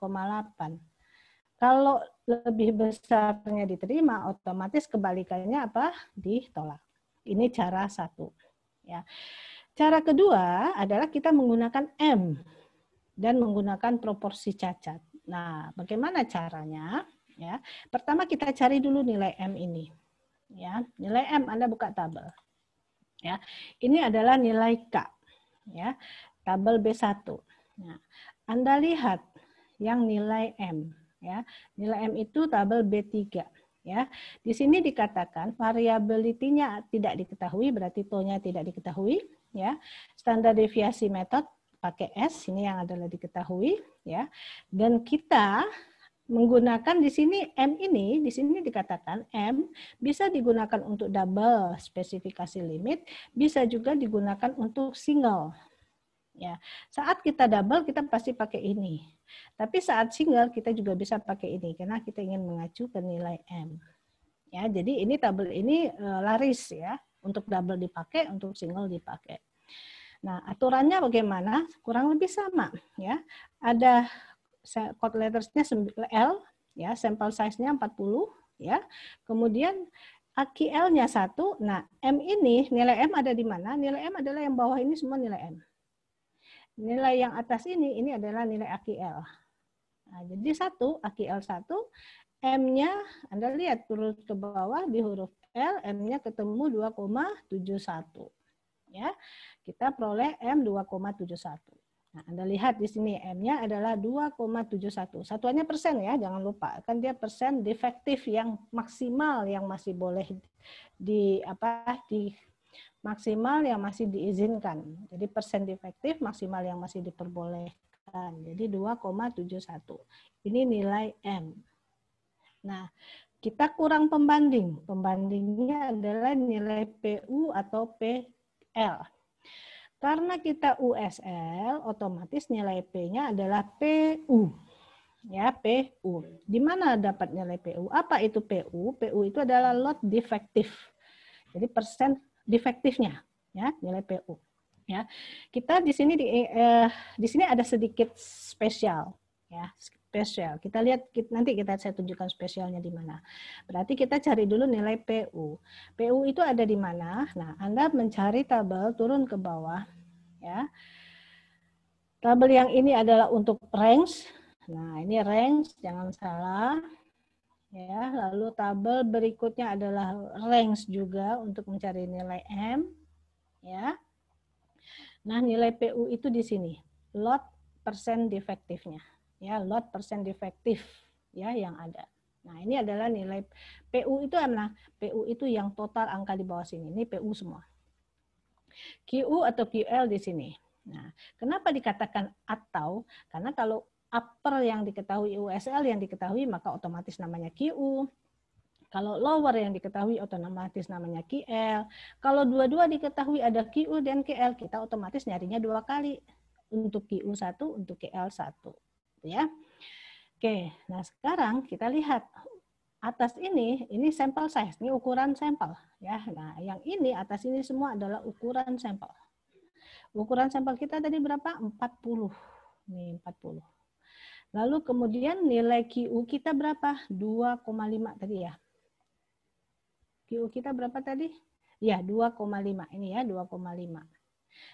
Kalau lebih besarnya diterima, otomatis kebalikannya apa? Ditolak. Ini cara satu. Ya. Cara kedua adalah kita menggunakan M dan menggunakan proporsi cacat. Nah, bagaimana caranya? Ya, pertama kita cari dulu nilai M ini. Ya, nilai M Anda buka tabel. Ya, ini adalah nilai K. Ya, tabel B1. Nah, Anda lihat yang nilai M. Ya, nilai M itu tabel B3. Ya, di sini dikatakan variability-nya tidak diketahui, berarti to-nya tidak diketahui. Ya, standar deviasi metode pakai S, ini yang adalah diketahui. Ya, dan kita menggunakan di sini M ini, di sini dikatakan M bisa digunakan untuk double spesifikasi limit, bisa juga digunakan untuk single. Ya, saat kita double kita pasti pakai ini. Tapi saat single kita juga bisa pakai ini karena kita ingin mengacu ke nilai M. Ya, jadi ini tabel ini laris ya, untuk double dipakai, untuk single dipakai. Nah, aturannya bagaimana? Kurang lebih sama ya. Ada code lettersnya L ya, sample size-nya 40 ya. Kemudian AQL-nya 1. Nah, M ini nilai M ada di mana? Nilai M adalah yang bawah ini semua nilai M. Nilai yang atas ini adalah nilai AQL. Nah, jadi 1 AQL 1, M-nya Anda lihat turun ke bawah di huruf L, M-nya ketemu 2,71. Ya. Kita peroleh M 2,71. Nah, Anda lihat di sini M-nya adalah 2,71. Satuannya persen ya, jangan lupa. Kan dia persen defektif yang maksimal yang masih boleh di maksimal yang masih diizinkan. Jadi persen defektif maksimal yang masih diperbolehkan. Jadi 2,71. Ini nilai M. Nah, kita kurang pembanding. Pembandingnya adalah nilai PU atau PL. Karena kita USL, otomatis nilai P-nya adalah PU. Ya, PU. Di mana dapat nilai PU? Apa itu PU? PU itu adalah lot defektif. Jadi persen defektifnya, ya, nilai PU. Ya, kita di sini di sini ada sedikit spesial, ya, spesial. Kita lihat nanti saya tunjukkan spesialnya di mana. Berarti kita cari dulu nilai PU. PU itu ada di mana? Nah, Anda mencari tabel turun ke bawah, ya. Tabel yang ini adalah untuk range. Nah, ini range, jangan salah. Ya, lalu tabel berikutnya adalah range juga untuk mencari nilai M. Ya. Nah, nilai PU itu di sini. Lot persen defektifnya. Ya, lot persen defektif ya yang ada. Nah, ini adalah nilai PU itu adalah PU itu yang total angka di bawah sini. Ini PU semua. QU atau QL di sini. Nah, kenapa dikatakan atau? Karena kalau upper yang diketahui USL yang diketahui maka otomatis namanya QU. Kalau lower yang diketahui otomatis namanya QL. Kalau dua-dua diketahui ada QU dan QL, kita otomatis nyarinya 2 kali. Untuk QU1, untuk QL1. Ya. Oke, nah sekarang kita lihat. Atas ini sampel size, ini ukuran sampel. Ya. Nah, yang ini, atas ini semua adalah ukuran sampel. Ukuran sampel kita tadi berapa? 40. Nih, 40. Lalu kemudian nilai QU kita berapa? 2,5 tadi ya. QU kita berapa tadi? Ya, 2,5. Ini ya, 2,5.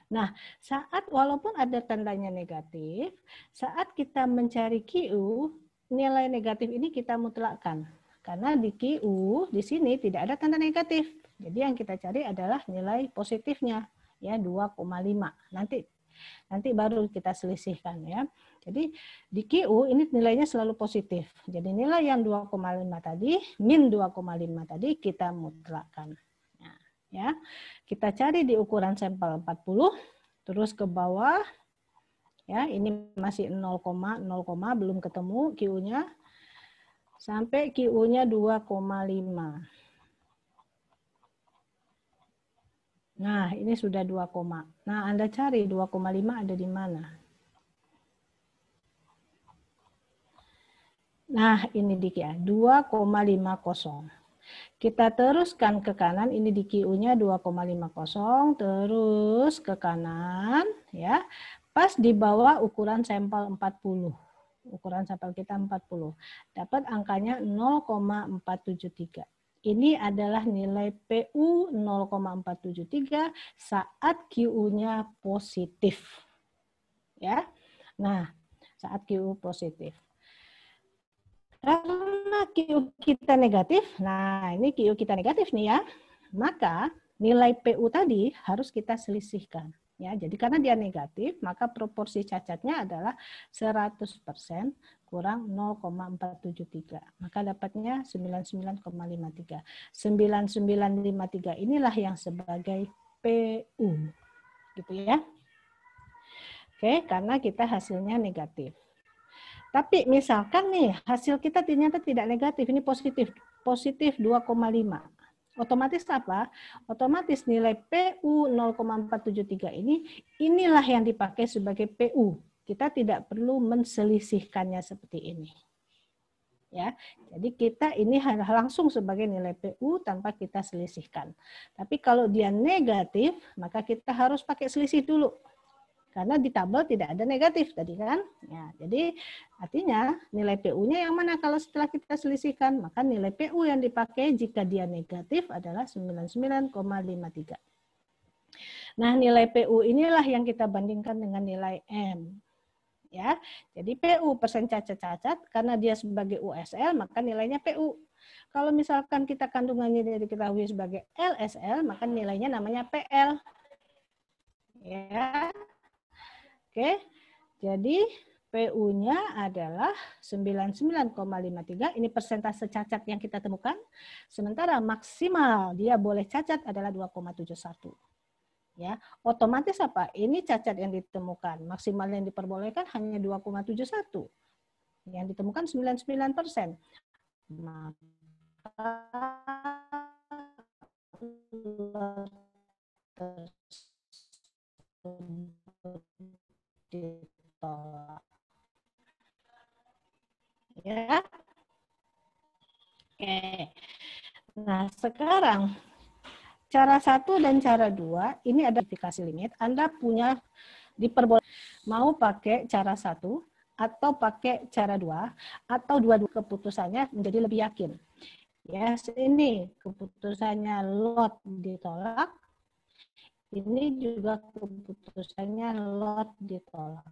Nah, saat walaupun ada tandanya negatif, saat kita mencari QU, nilai negatif ini kita mutlakkan. Karena di QU, di sini tidak ada tanda negatif. Jadi yang kita cari adalah nilai positifnya. ya 2,5. Nanti baru kita selisihkan ya. Jadi di QU ini nilainya selalu positif. Jadi nilai yang 2,5 tadi min 2,5 tadi kita mutlakkan. Nah, ya. Kita cari di ukuran sampel 40 terus ke bawah. Ya, ini masih 0, belum ketemu QU-nya. Sampai QU-nya 2,5. Nah, ini sudah 2, nah Anda cari 2,5 ada di mana? Nah, ini di ya, 2,50. Kita teruskan ke kanan, ini di QU-nya 2,50, terus ke kanan, ya. Pas di bawah ukuran sampel 40. Ukuran sampel kita 40. Dapat angkanya 0,473. Ini adalah nilai PU 0,473 saat QU-nya positif. Ya. Nah, saat QU positif. Karena QU kita negatif, nah ini QU kita negatif nih ya, maka nilai PU tadi harus kita selisihkan. Ya, jadi karena dia negatif, maka proporsi cacatnya adalah 100% kurang 0,473. Maka dapatnya 99,53. 9953 inilah yang sebagai PU. Gitu ya. Oke, karena kita hasilnya negatif. Tapi misalkan nih, hasil kita ternyata tidak negatif, ini positif 2,5. Otomatis apa? Otomatis nilai PU 0,473 inilah yang dipakai sebagai PU. Kita tidak perlu menselisihkannya seperti ini. Ya, jadi kita ini langsung sebagai nilai PU tanpa kita selisihkan. Tapi kalau dia negatif, maka kita harus pakai selisih dulu. Karena di tabel tidak ada negatif tadi kan. Ya, jadi artinya nilai PU-nya yang mana kalau setelah kita selisihkan? Maka nilai PU yang dipakai jika dia negatif adalah 99,53. Nah, nilai PU inilah yang kita bandingkan dengan nilai M. Ya, jadi PU persen cacat-cacat karena dia sebagai USL maka nilainya PU. Kalau misalkan kita kandungannya diketahui sebagai LSL maka nilainya namanya PL. Ya. Oke, jadi PU-nya adalah 99,53. Ini persentase cacat yang kita temukan. Sementara maksimal dia boleh cacat adalah 2,71. Ya, otomatis apa? Ini cacat yang ditemukan. Maksimal yang diperbolehkan hanya 2,71. Yang ditemukan 99%. Maka ditolak. Ya. Oke. Nah, sekarang cara 1 dan cara 2 ini ada verifikasi limit. Anda punya diperbolehkan mau pakai cara 1 atau pakai cara 2 atau dua-dua keputusannya menjadi lebih yakin. Ya, ini keputusannya lot ditolak. Ini juga keputusannya lot ditolak.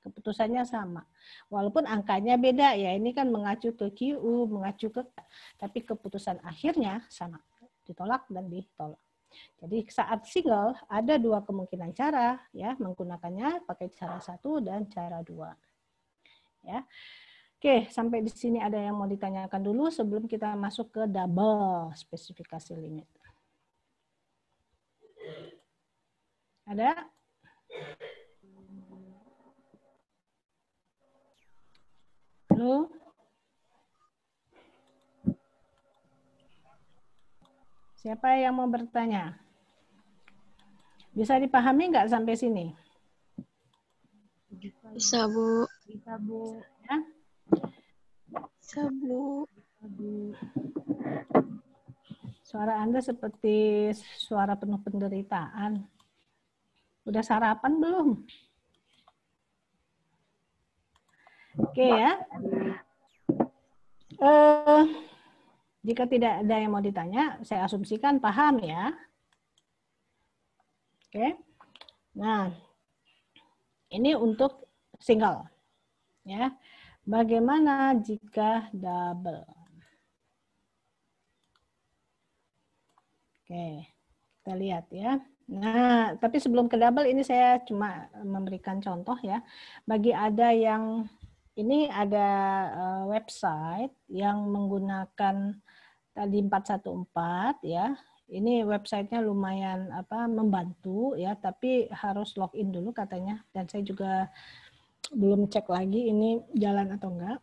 Keputusannya sama. Walaupun angkanya beda ya, ini kan mengacu ke QU, mengacu ke, tapi keputusan akhirnya sama. Ditolak dan ditolak. Jadi saat single ada dua kemungkinan cara ya, menggunakannya pakai cara 1 dan cara 2. Ya. Oke, sampai di sini ada yang mau ditanyakan dulu sebelum kita masuk ke double spesifikasi limit. Ada? Halo? Siapa yang mau bertanya? Bisa dipahami nggak sampai sini? Bisa, Bu. Bisa, Bu. Ya? Bisa, Bu. Suara Anda seperti suara penuh penderitaan. Udah sarapan belum? Oke ya. Jika tidak ada yang mau ditanya, saya asumsikan paham ya. Oke. Nah, ini untuk single. Ya. Bagaimana jika double? Oke, kita lihat ya. Nah, tapi sebelum ke double ini saya cuma memberikan contoh ya. Bagi ada yang ini ada website yang menggunakan tadi 414 ya. Ini websitenya lumayan membantu ya, tapi harus login dulu katanya, dan saya juga belum cek lagi ini jalan atau enggak.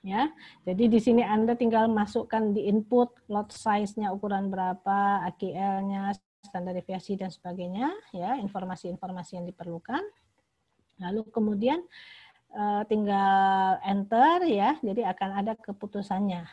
Ya, jadi di sini Anda tinggal masukkan di input lot size-nya ukuran berapa, AQL-nya, standar deviasi dan sebagainya, ya, informasi-informasi yang diperlukan. Lalu kemudian tinggal enter ya, jadi akan ada keputusannya.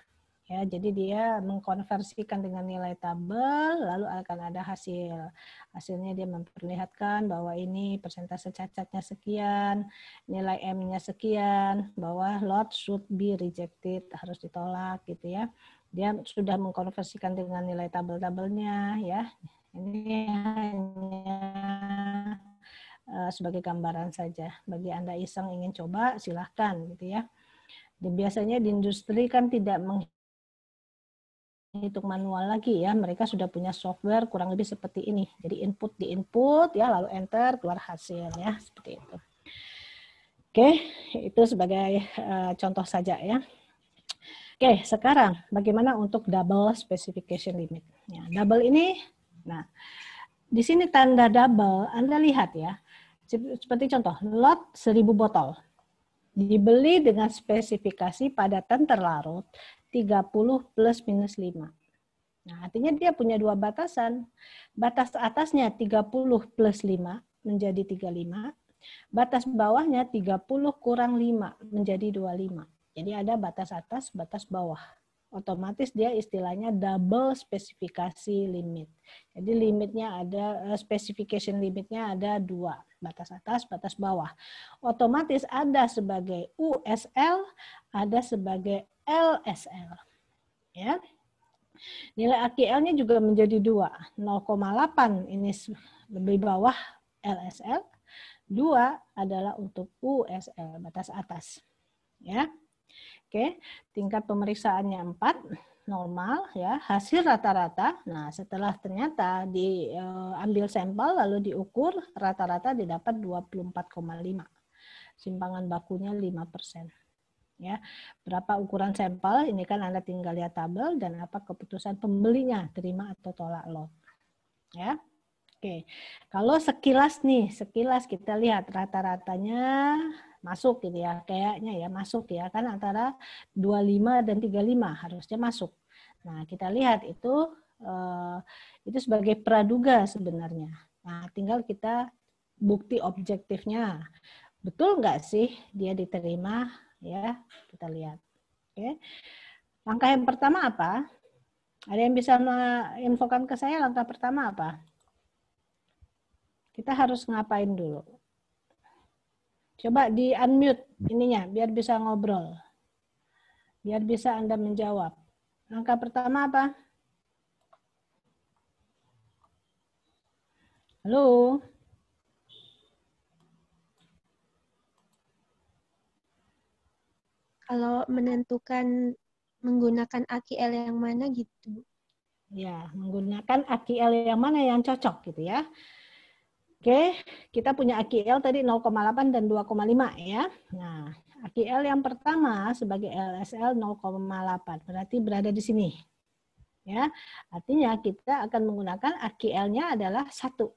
Ya, jadi dia mengkonversikan dengan nilai tabel, lalu akan ada hasil. Hasilnya dia memperlihatkan bahwa ini persentase cacatnya sekian, nilai M-nya sekian, bahwa lot should be rejected, harus ditolak gitu ya. Dia sudah mengkonversikan dengan nilai tabel-tabelnya ya. Ini hanya sebagai gambaran saja. Bagi Anda iseng ingin coba, silahkan gitu ya. Dan biasanya di industri kan tidak menghitung manual lagi ya, mereka sudah punya software kurang lebih seperti ini. Jadi input di input ya, lalu enter keluar hasil ya, seperti itu. Oke, itu sebagai contoh saja ya. Oke, sekarang bagaimana untuk double specification limit? Ya, double ini, nah di sini tanda double, Anda lihat ya, seperti contoh lot 1000 botol dibeli dengan spesifikasi padatan terlarut 30 plus minus 5. Nah, artinya dia punya dua batasan. Batas atasnya 30 plus 5 menjadi 35. Batas bawahnya 30 kurang 5 menjadi 25. Jadi ada batas atas, batas bawah. Otomatis dia istilahnya double spesifikasi limit. Jadi limitnya ada, specification limitnya ada dua. Batas atas, batas bawah. Otomatis ada sebagai USL, ada sebagai LSL. Ya. Nilai AQL-nya juga menjadi 2. 0,8 ini lebih bawah LSL. 2 adalah untuk USL, batas atas. Ya. Oke, tingkat pemeriksaannya 4, normal ya, hasil rata-rata. Nah, setelah ternyata diambil sampel lalu diukur, rata-rata didapat 24,5. Simpangan bakunya 5%. Ya, berapa ukuran sampel? Ini kan Anda tinggal lihat tabel dan apa keputusan pembelinya, terima atau tolak lot. Ya. Oke. Kalau sekilas nih, sekilas kita lihat rata-ratanya masuk gitu ya, kayaknya ya masuk ya, kan antara 25 dan 35 harusnya masuk. Nah, kita lihat itu sebagai praduga sebenarnya. Nah, tinggal kita bukti objektifnya. Betul nggak sih dia diterima? Ya, kita lihat. Oke. Langkah yang pertama apa? Ada yang bisa menginfokan ke saya langkah pertama apa? Kita harus ngapain dulu? Coba di unmute ininya, biar bisa ngobrol. Biar bisa Anda menjawab. Langkah pertama apa? Halo? Kalau menentukan menggunakan AQL yang mana gitu. Ya, menggunakan AQL yang mana yang cocok gitu ya. Oke, kita punya AQL tadi 0,8 dan 2,5 ya. Nah, AQL yang pertama sebagai LSL 0,8, berarti berada di sini. Ya, artinya kita akan menggunakan AQL-nya adalah 1.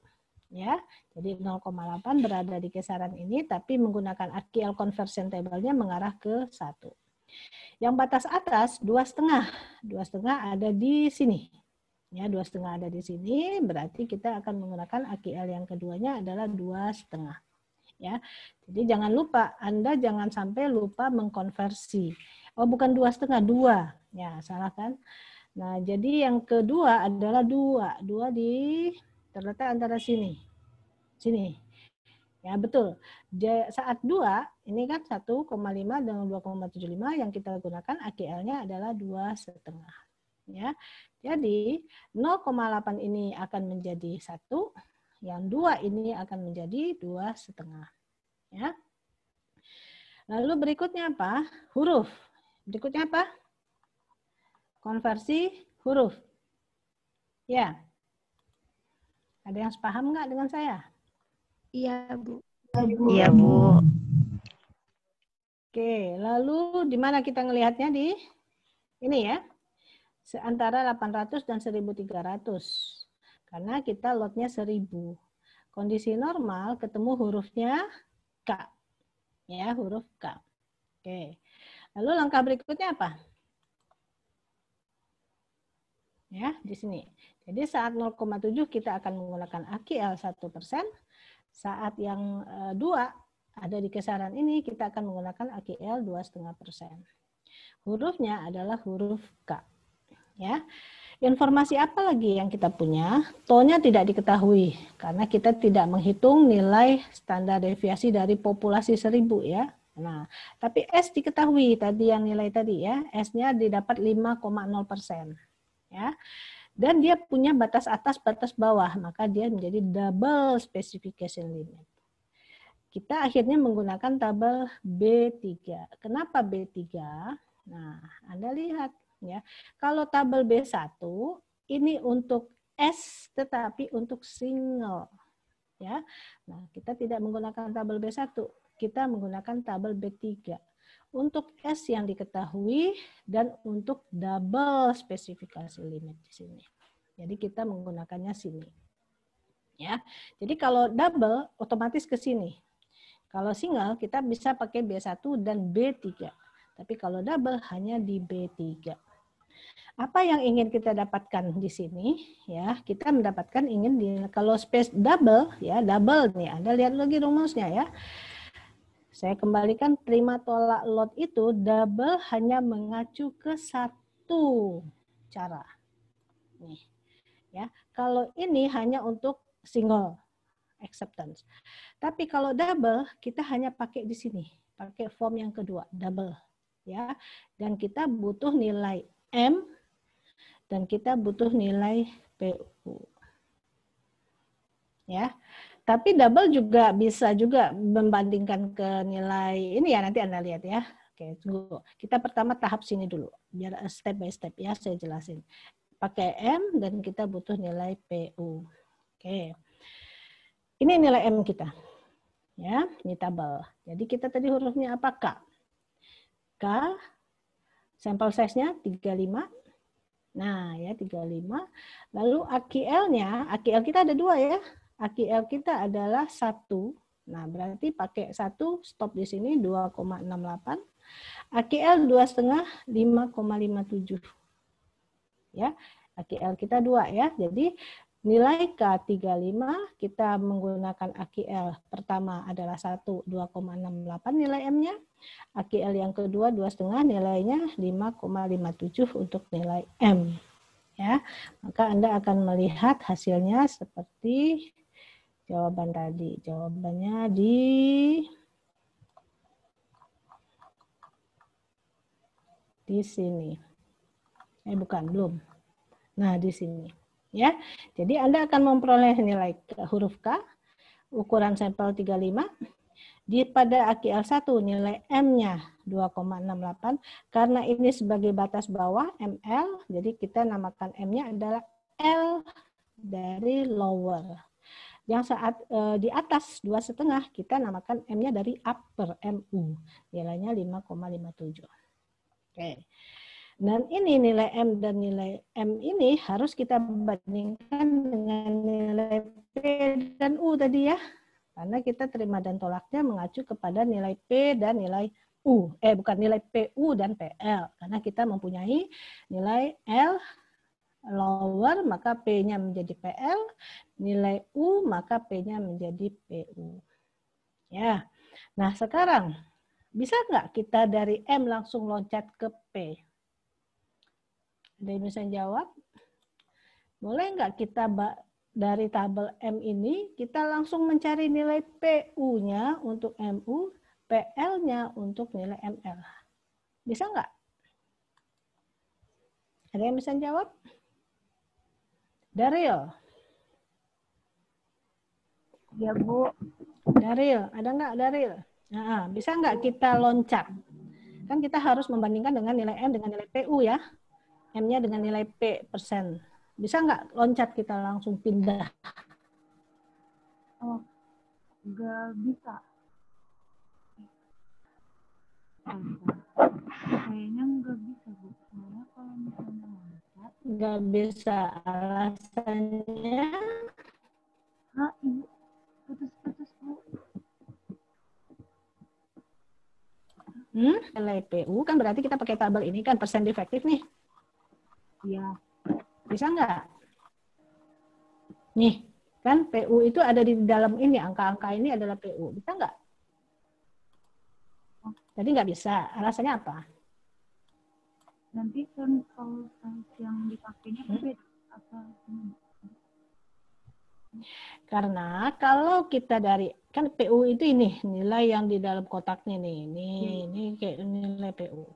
Ya, jadi 0,8 berada di kisaran ini, tapi menggunakan AQL conversion table-nya mengarah ke 1. Yang batas atas 2,5. 2,5 ada di sini. Ya, 2,5 ada di sini, berarti kita akan menggunakan AQL yang keduanya adalah 2,5. Ya, jadi jangan lupa, Anda jangan sampai lupa mengkonversi. Oh, bukan 2,5, 2. Ya, salah kan? Nah, jadi yang kedua adalah 2. 2 terletak antara sini. Sini. Ya, betul. Saat 2, ini kan 1,5 dengan 2,75 yang kita gunakan AQL-nya adalah 2,5. Ya. Jadi 0,8 ini akan menjadi 1, yang 2 ini akan menjadi 2,5. Ya. Lalu berikutnya apa? Huruf. Berikutnya apa? Konversi huruf. Ya. Ada yang sepaham nggak dengan saya? Iya, Bu. Iya, Bu. Oke, lalu di mana kita ngelihatnya? Di ini ya, antara 800 dan 1300. Karena kita lotnya 1000. Kondisi normal ketemu hurufnya K. Ya, huruf K. Oke. Lalu langkah berikutnya apa? Ya, di sini. Jadi saat 0,7 kita akan menggunakan AQL 1%. Saat yang 2 ada di kisaran ini kita akan menggunakan AQL 2,5%. Hurufnya adalah huruf K. Ya. Informasi apa lagi yang kita punya? To-nya tidak diketahui karena kita tidak menghitung nilai standar deviasi dari populasi 1000 ya. Nah, tapi S diketahui tadi yang nilai tadi ya. S-nya didapat 5,0%. Ya. Dan dia punya batas atas, batas bawah, maka dia menjadi double specification limit. Kita akhirnya menggunakan tabel B3. Kenapa B3? Nah, Anda lihat ya. Kalau tabel B1 ini untuk S tetapi untuk single ya. Nah, kita tidak menggunakan tabel B1, kita menggunakan tabel B3 untuk S yang diketahui dan untuk double spesifikasi limit di sini. Jadi kita menggunakannya sini. Ya. Jadi kalau double otomatis ke sini. Kalau single kita bisa pakai B1 dan B3. Tapi kalau double hanya di B3. Apa yang ingin kita dapatkan di sini? Ya, kita mendapatkan kalau space double ya, double nih. Anda lihat lagi rumusnya ya. Saya kembalikan terima tolak lot itu double hanya mengacu ke satu cara. Nih. Ya, kalau ini hanya untuk single acceptance. Tapi kalau double kita hanya pakai di sini, pakai form yang kedua, double. Ya. Dan kita butuh nilai M dan kita butuh nilai PU. Ya. Tapi double juga bisa juga membandingkan ke nilai ini ya, nanti Anda lihat ya. Oke, tunggu. Kita pertama tahap sini dulu, biar step by step ya saya jelasin. Pakai M dan kita butuh nilai PU. Oke. Ini nilai M kita. Ya, ini tabel. Jadi kita tadi hurufnya apa? K. K, sampel size-nya 35. Nah, ya 35. Lalu AQL-nya, AQL kita ada 2 ya. AQL kita adalah 1. Nah, berarti pakai 1, stop di sini 2,68. AQL 2,5, 5,57. Ya, AQL kita 2 ya. Jadi nilai K35 kita menggunakan AQL pertama adalah 1, 2,68 nilai M-nya. AQL yang kedua 2,5 nilainya 5,57 untuk nilai M. Ya, maka Anda akan melihat hasilnya seperti jawaban tadi. Jawabannya di sini. Bukan, belum. Nah, di sini. Ya. Jadi Anda akan memperoleh nilai huruf K, ukuran sampel 35. Pada AQL 1 nilai M-nya 2,68. Karena ini sebagai batas bawah, ML, jadi kita namakan M-nya adalah L dari lower. Yang saat di atas 2,5 kita namakan M-nya dari upper, MU. Nilainya 5,57. Oke. Dan ini nilai M dan nilai M ini harus kita bandingkan dengan nilai P dan U tadi ya. Karena kita terima dan tolaknya mengacu kepada nilai P dan nilai U. Bukan nilai PU dan PL. Karena kita mempunyai nilai L lower, maka P-nya menjadi PL. Nilai U, maka P-nya menjadi PU. Ya. Nah, sekarang bisa nggak kita dari M langsung loncat ke P? Ada yang bisa jawab? Boleh nggak kita dari tabel M ini, kita langsung mencari nilai PU-nya untuk MU, PL-nya untuk nilai ML. Bisa nggak? Ada yang bisa jawab? Daryl. Ya, Bu. Daryl, ada nggak Daryl? Nah, bisa nggak kita loncat? Kan kita harus membandingkan dengan nilai M dengan nilai PU ya. M-nya dengan nilai P persen. Bisa nggak loncat kita langsung pindah? Oh, nggak bisa. Kayaknya nggak bisa, Bu. Soalnya kalau misalnya loncat, Nggak bisa. Alasannya Ibu, putus-putus, Bu. nilai PU kan berarti kita pakai tabel ini kan persen defektif nih. Iya. Bisa nggak? Nih, kan PU itu ada di dalam ini, angka-angka ini adalah PU. Bisa nggak? Jadi nggak bisa. Alasannya apa? Nanti sampel yang dipakainya beda apa? Karena kalau kita dari, kan PU itu ini, nilai yang di dalam kotaknya nih. Ini kayak nilai PU.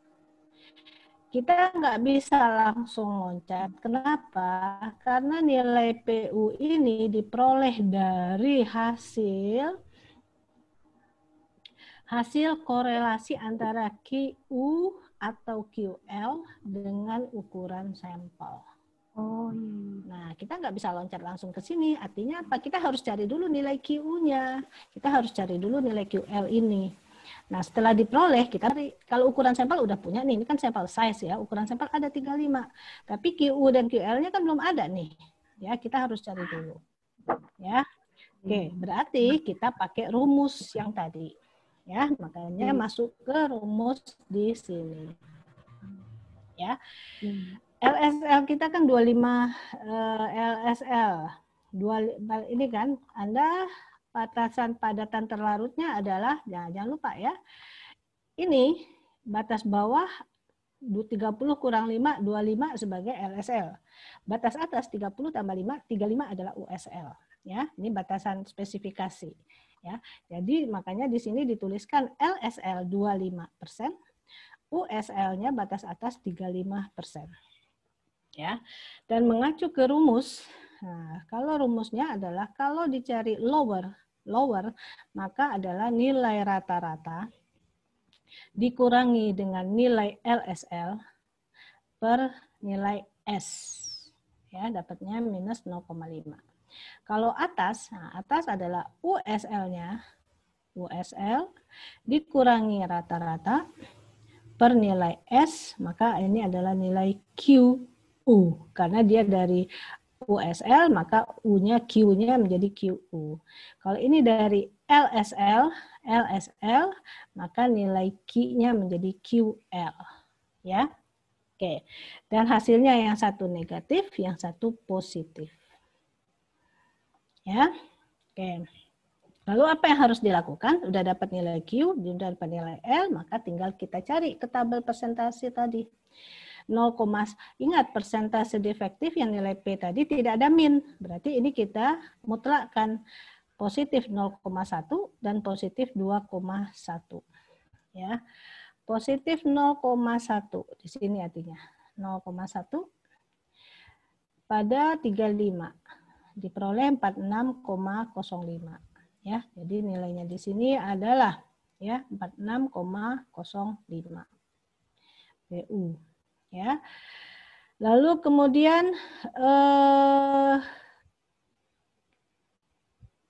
Kita nggak bisa langsung loncat. Kenapa? Karena nilai PU ini diperoleh dari hasil korelasi antara QU atau QL dengan ukuran sampel. Oh iya. Nah, kita nggak bisa loncat langsung ke sini. Artinya apa? Kita harus cari dulu nilai QU-nya. Kita harus cari dulu nilai QL ini. Nah, setelah diperoleh, kita kalau ukuran sampel udah punya nih, ini kan sampel size ya, ukuran sampel ada 35. Tapi QU dan QL-nya kan belum ada nih. Ya, kita harus cari dulu. Ya. Oke, berarti kita pakai rumus yang tadi. Ya, makanya masuk ke rumus di sini. Ya. LSL kita kan 25 LSL. Ini kan Anda batasan padatan terlarutnya adalah, jangan lupa ya, ini batas bawah 30 kurang 5, 25 sebagai LSL. Batas atas 30 tambah 5, 35 adalah USL. Ya, ini batasan spesifikasi. Ya, jadi makanya di sini dituliskan LSL 25%, USL-nya batas atas 35%. Ya, dan mengacu ke rumus. Nah, kalau rumusnya adalah kalau dicari lower, maka adalah nilai rata-rata dikurangi dengan nilai LSL per nilai S. Ya, dapatnya minus 0,5. Kalau atas, atas adalah USL-nya, USL dikurangi rata-rata per nilai S, maka ini adalah nilai QU. Karena dia dari USL, maka U-nya, Q-nya menjadi QU. Kalau ini dari LSL, maka nilai Q-nya menjadi QL. Ya. Oke. Dan hasilnya yang satu negatif, yang satu positif. Ya. Oke. Lalu apa yang harus dilakukan? Udah dapat nilai Q, sudah dapat nilai L, maka tinggal kita cari ke tabel persentase tadi. 0, ingat persentase defektif yang nilai P tadi tidak ada min. Berarti ini kita mutlakkan positif 0,1 dan positif 2,1. Ya. Positif 0,1 di sini artinya 0,1 pada 35 diperoleh 46,05. Ya, jadi nilainya di sini adalah ya 46,05 PU. Ya. Lalu kemudian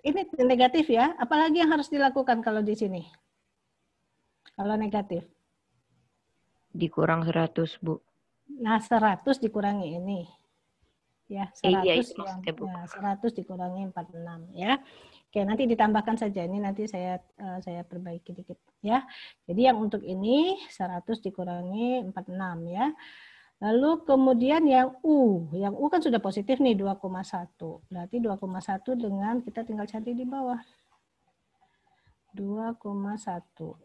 ini negatif ya. Apalagi yang harus dilakukan kalau di sini? Kalau negatif. Dikurang 100, Bu. Nah, 100 dikurangi ini. Ya, 100 iya, itu maksudnya, Bu. Ya, 100 dikurangi 46 ya. Oke, nanti ditambahkan saja. Ini nanti saya perbaiki dikit ya. Jadi yang untuk ini 100 dikurangi 46 ya. Lalu kemudian yang U kan sudah positif nih 2,1. Berarti 2,1 dengan kita tinggal cari di bawah. 2,1.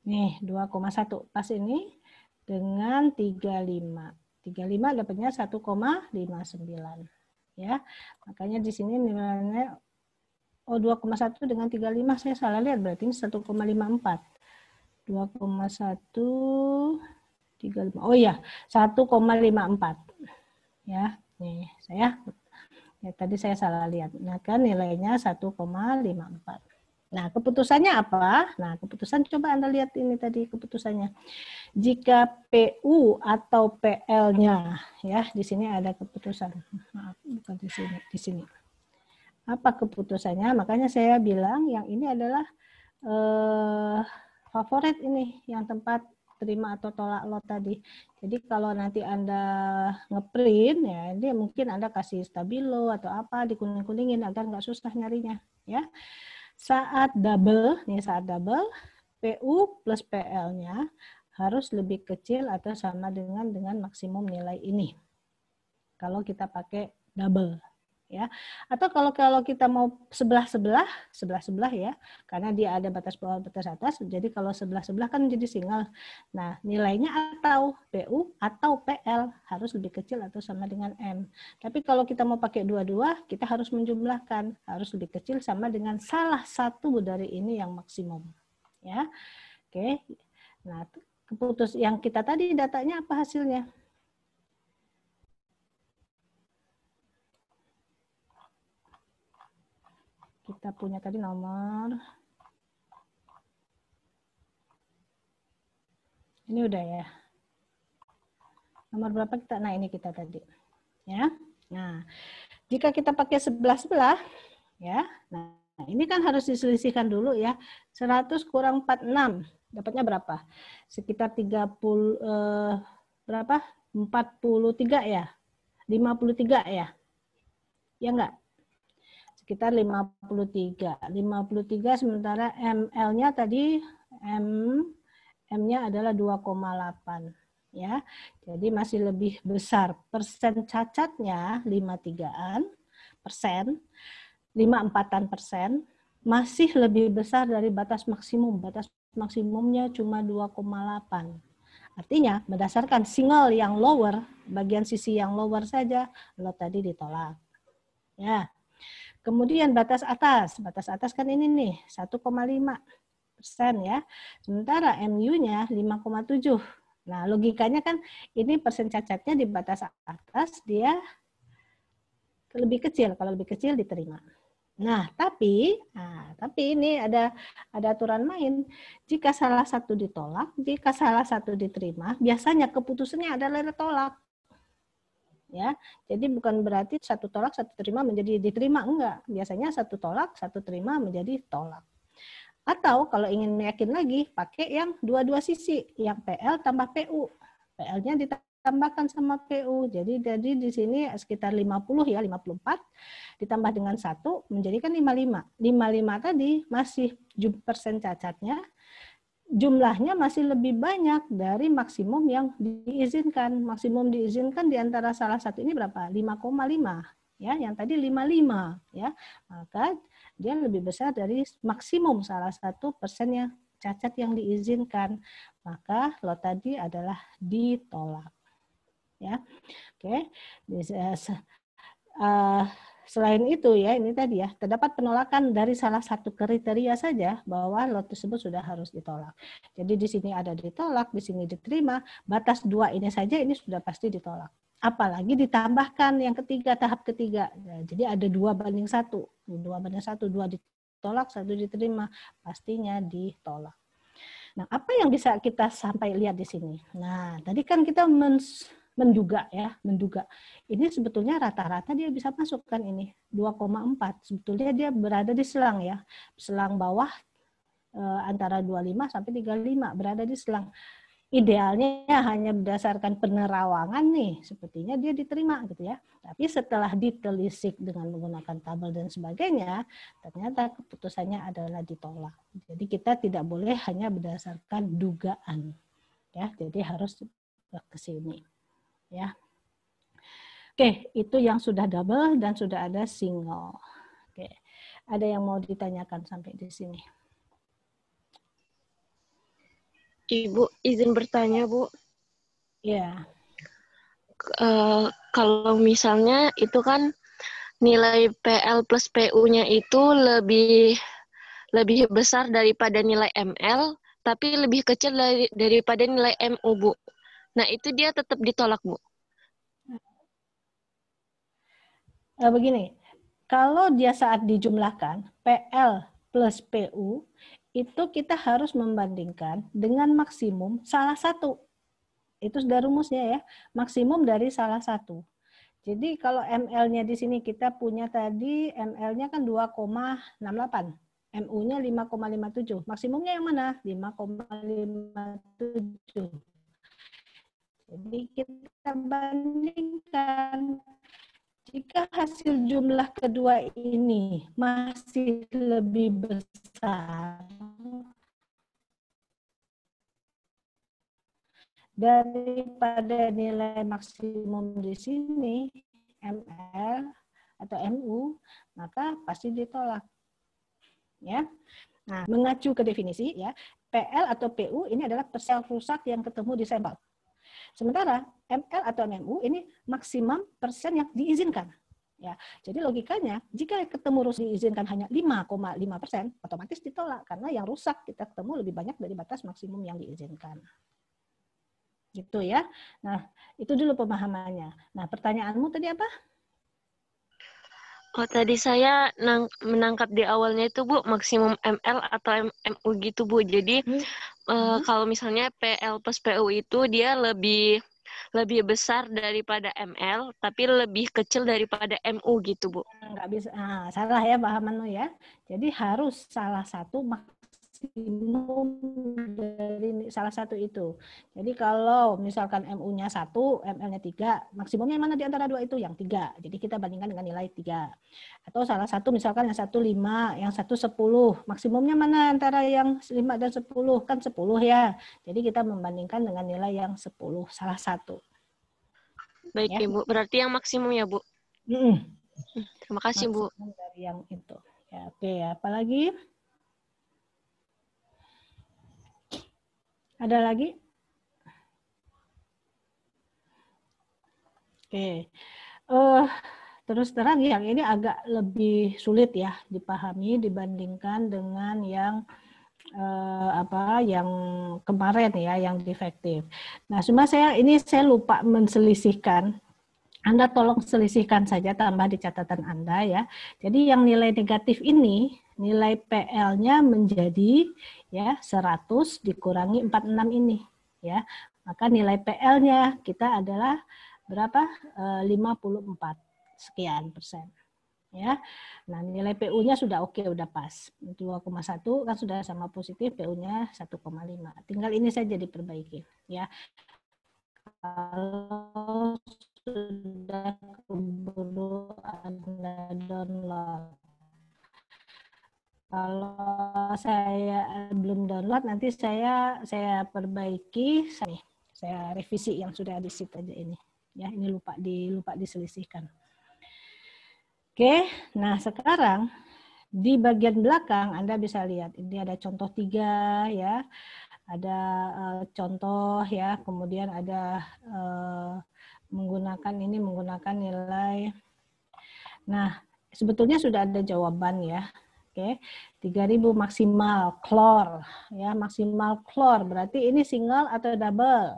Nih, 2,1 pas ini dengan 35. 35 dapatnya 1,59 ya. Makanya di sini nilainya 2,1 dengan 35 saya salah lihat, berarti ini 1,54. 2,1 35. Oh iya, 1,54. Ya, nih saya tadi saya salah lihat. Nah, kan nilainya 1,54. Nah, keputusannya apa? Nah, keputusan coba Anda lihat ini tadi keputusannya. Jika PU atau PL-nya, ya, di sini ada keputusan. Maaf, bukan di sini, di sini. Apa keputusannya? Makanya saya bilang yang ini adalah favorit ini, yang tempat terima atau tolak lot tadi. Jadi kalau nanti Anda ngeprint, ya, ini mungkin Anda kasih stabilo atau apa, dikuning-kuningin agar nggak susah nyarinya, ya. Saat double, PU plus PL-nya harus lebih kecil atau sama dengan maksimum nilai ini. Kalau kita pakai double, ya. Atau kalau kita mau sebelah ya, karena dia ada batas bawah batas atas, jadi kalau sebelah kan jadi single. Nah, nilainya atau PU atau PL harus lebih kecil atau sama dengan M. Tapi kalau kita mau pakai dua-dua, kita harus menjumlahkan, harus lebih kecil sama dengan salah satu dari ini yang maksimum, ya. Oke. Nah, keputus yang kita tadi datanya apa hasilnya? Kita punya tadi nomor. Ini udah ya. Nomor berapa kita? Nah, ini kita tadi. Ya. Nah, jika kita pakai sebelah-sebelah, ya. Nah, ini kan harus diselisihkan dulu ya. 100 kurang 46. Dapatnya berapa? Sekitar 30 berapa? 43 ya. 53 ya. Ya enggak? Sekitar 53. 53 sementara ML-nya tadi M-nya adalah 2,8 ya. Jadi masih lebih besar. Persen cacatnya 53-an persen, 54-an persen masih lebih besar dari batas maksimum. Batas maksimumnya cuma 2,8. Artinya berdasarkan single yang lower, bagian sisi yang lower saja lot tadi ditolak. Ya. Kemudian batas atas kan ini nih 1,5% ya. Sementara MU-nya 5,7. Nah, logikanya kan ini persen cacatnya di batas atas dia lebih kecil. Kalau lebih kecil diterima. Nah, tapi ini ada aturan main. Jika salah satu ditolak, jika salah satu diterima, biasanya keputusannya adalah ditolak. Ya, jadi bukan berarti satu tolak satu terima menjadi diterima, enggak. Biasanya satu tolak satu terima menjadi tolak. Atau kalau ingin meyakin lagi, pakai yang dua-dua sisi, yang PL tambah PU. PL-nya ditambahkan sama PU. Jadi di sini sekitar 50 ya, 54 ditambah dengan 1 menjadi kan 55. 55 tadi masih persen cacatnya jumlahnya masih lebih banyak dari maksimum yang diizinkan. Maksimum diizinkan di antara salah satu ini berapa? 5,5 ya, yang tadi 55 ya. Maka dia lebih besar dari maksimum salah satu persen yang cacat yang diizinkan. Maka lot tadi adalah ditolak. Ya. Oke. Selain itu ya, ini tadi ya, terdapat penolakan dari salah satu kriteria saja bahwa lot tersebut sudah harus ditolak. Jadi di sini ada ditolak, di sini diterima, batas 2 ini saja ini sudah pasti ditolak. Apalagi ditambahkan yang ketiga, tahap ketiga. Nah, jadi ada 2:1. 2:1, 2 ditolak, 1 diterima, pastinya ditolak. Nah, apa yang bisa kita sampai lihat di sini? Nah, tadi kan kita menduga. Ini sebetulnya rata-rata dia bisa masuk kan ini 2,4. Sebetulnya dia berada di selang ya. Selang bawah antara 25 sampai 35 berada di selang. Idealnya hanya berdasarkan penerawangan nih, sepertinya dia diterima gitu ya. Tapi setelah ditelisik dengan menggunakan tabel dan sebagainya, ternyata keputusannya adalah ditolak. Jadi kita tidak boleh hanya berdasarkan dugaan. Ya, jadi harus ke sini. Ya. Oke, itu yang sudah double dan sudah ada single. Oke. Ada yang mau ditanyakan sampai di sini? Ibu, izin bertanya, Bu. Ya. Kalau misalnya itu kan nilai PL plus PU-nya itu lebih besar daripada nilai ML, tapi lebih kecil daripada nilai MU, Bu. Nah, itu dia tetap ditolak, Bu. Begini, kalau dia saat dijumlahkan, PL plus PU, itu kita harus membandingkan dengan maksimum salah satu. Itu sudah rumusnya ya, maksimum dari salah satu. Jadi kalau ML-nya di sini kita punya tadi, ML-nya kan 2,68. MU-nya 5,57. Maksimumnya yang mana? 5,57. Jadi kita bandingkan. Jika hasil jumlah kedua ini masih lebih besar daripada nilai maksimum di sini, ML atau MU, maka pasti ditolak. Ya. Nah, mengacu ke definisi ya, PL atau PU ini adalah sel rusak yang ketemu di sampel. Sementara ML atau MU ini maksimum persen yang diizinkan. Ya, jadi logikanya jika ketemu rusak diizinkan hanya 5,5%, otomatis ditolak karena yang rusak kita ketemu lebih banyak dari batas maksimum yang diizinkan. Gitu ya. Nah, itu dulu pemahamannya. Nah, pertanyaanmu tadi apa? Oh, tadi saya menangkap di awalnya itu, Bu, maksimum ML atau MU gitu, Bu. Jadi, kalau misalnya PL plus PU itu dia lebih besar daripada ML, tapi lebih kecil daripada MU gitu, Bu. Nggak bisa, salah ya pahamanmu ya. Jadi harus salah satu maksimum dari salah satu itu. Jadi kalau misalkan MU-nya 1, ML-nya 3, maksimumnya mana di antara dua itu? Yang 3. Jadi kita bandingkan dengan nilai 3. Atau salah satu misalkan yang 1 5, yang 1 10. Maksimumnya mana antara yang 5 dan 10? Kan 10 ya. Jadi kita membandingkan dengan nilai yang 10, salah satu. Baik, ya. Ibu. Berarti yang maksimum ya, Bu? Terima kasih, Bu. Maksimum dari yang itu. Ya, oke, apalagi? Ada lagi? Oke. Terus terang yang ini agak lebih sulit ya dipahami dibandingkan dengan yang yang kemarin ya, yang defektif. Nah, cuma saya lupa menselisihkan. Anda tolong selisihkan saja, tambah di catatan Anda ya. Jadi yang nilai negatif ini, nilai PL-nya menjadi ya 100 dikurangi 46 ini ya. Maka nilai PL-nya kita adalah berapa? 54 sekian persen. Ya. Nah, nilai PU-nya sudah oke, udah pas. 2,1 kan sudah sama positif, PU-nya 1,5. Tinggal ini saja diperbaiki ya. Kalau sudah keburu Anda download. Kalau saya belum download, nanti saya perbaiki, saya revisi yang sudah di sheet aja ini. Ya, ini lupa diselisihkan. Oke, nah sekarang di bagian belakang Anda bisa lihat ini ada contoh 3 ya. Ada contoh ya, kemudian ada menggunakan nilai. Nah, sebetulnya sudah ada jawaban ya. Oke, 3000 maksimal klor ya, maksimal klor berarti ini single atau double?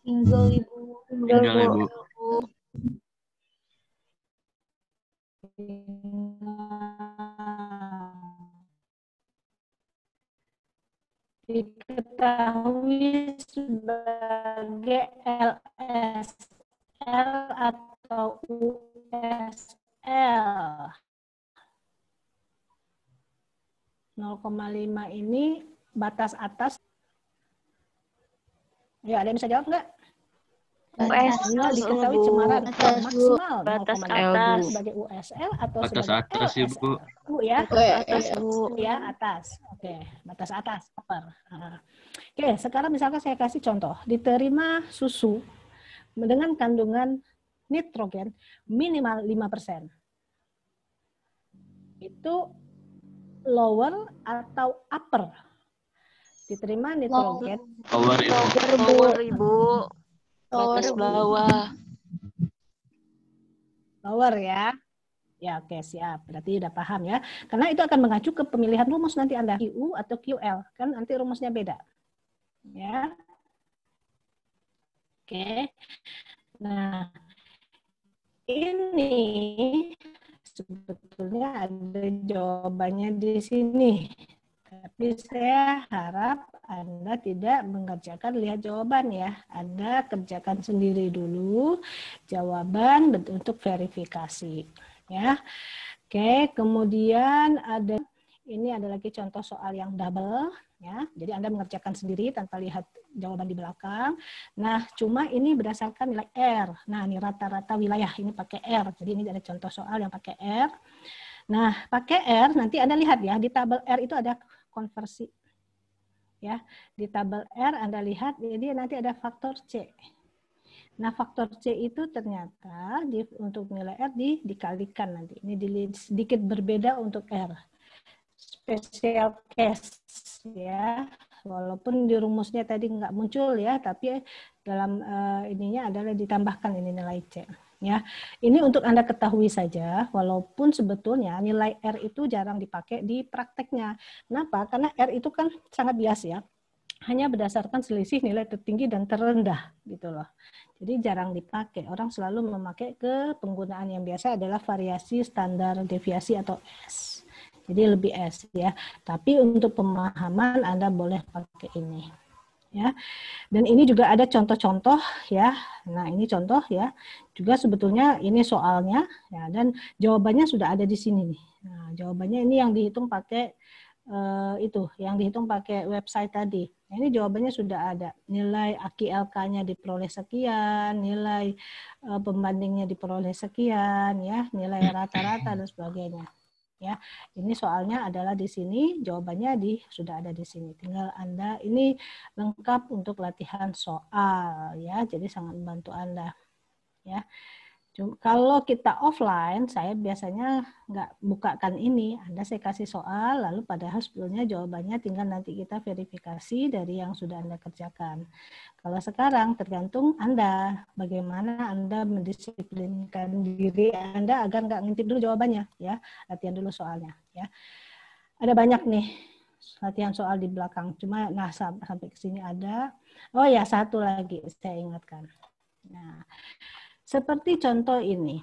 Single, Ibu. Single, Ibu. Diketahui sebagai LSL atau USL. 0,5 ini batas atas. Ya, ada yang bisa jawab nggak? USL diketahui cemaran maksimal batas 0,5 atas sebagai USL atau batas sebagai atas, LSL. Ibu. Ya, atas, Bu. Ya, atas. Oke, batas atas. Oke, sekarang misalkan saya kasih contoh. Diterima susu dengan kandungan nitrogen minimal 5%. Itu lower atau upper? Diterima nitrogen. Lower, Ibu. Batas bawah. Lower ya. Ya, oke, siap. Berarti udah paham ya. Karena itu akan mengacu ke pemilihan rumus nanti Anda. QU atau QL. Kan nanti rumusnya beda. Ya. Oke. Nah, ini sebetulnya ada jawabannya di sini. Tapi saya harap Anda tidak mengerjakan lihat jawaban ya. Anda kerjakan sendiri dulu jawaban untuk verifikasi ya. Oke, kemudian ini ada lagi contoh soal yang double ya. Jadi Anda mengerjakan sendiri tanpa lihat jawaban di belakang. Nah, cuma ini berdasarkan nilai R. Nah, ini rata-rata wilayah ini pakai R. Jadi ini ada contoh soal yang pakai R. Nah, pakai R nanti Anda lihat ya, di tabel R itu ada konversi. Ya, di tabel R Anda lihat jadi nanti ada faktor C. Nah, faktor C itu ternyata untuk nilai R dikalikan nanti. Ini sedikit berbeda untuk R. Special case ya. Walaupun di rumusnya tadi nggak muncul ya, tapi dalam ininya adalah ditambahkan ini nilai C. Ya, ini untuk Anda ketahui saja, walaupun sebetulnya nilai R itu jarang dipakai di prakteknya. Kenapa? Karena R itu kan sangat bias ya, hanya berdasarkan selisih nilai tertinggi dan terendah gitu loh. Jadi jarang dipakai. Orang selalu memakai ke penggunaan yang biasa adalah variasi standar deviasi atau S. Jadi lebih S ya. Tapi untuk pemahaman Anda boleh pakai ini. Ya. Dan ini juga ada contoh-contoh ya. Nah, ini contoh ya. Juga sebetulnya ini soalnya ya, dan jawabannya sudah ada di sini nih. Nah, jawabannya ini yang dihitung pakai yang dihitung pakai website tadi. Nah, ini jawabannya sudah ada. Nilai AQLK-nya diperoleh sekian, nilai pembandingnya diperoleh sekian ya, nilai rata-rata dan sebagainya. Ya, ini soalnya adalah di sini, jawabannya sudah ada di sini. Tinggal Anda ini lengkap untuk latihan soal ya, jadi sangat membantu Anda ya. Kalau kita offline, saya biasanya nggak bukakan ini. Saya kasih soal, lalu padahal sebetulnya jawabannya tinggal nanti kita verifikasi dari yang sudah Anda kerjakan. Kalau sekarang tergantung Anda, bagaimana Anda mendisiplinkan diri Anda agar nggak ngintip dulu jawabannya, ya. Latihan dulu soalnya, ya. Ada banyak nih latihan soal di belakang. Cuma, nah sampai ke sini ada. Oh ya, satu lagi saya ingatkan. Nah, seperti contoh ini.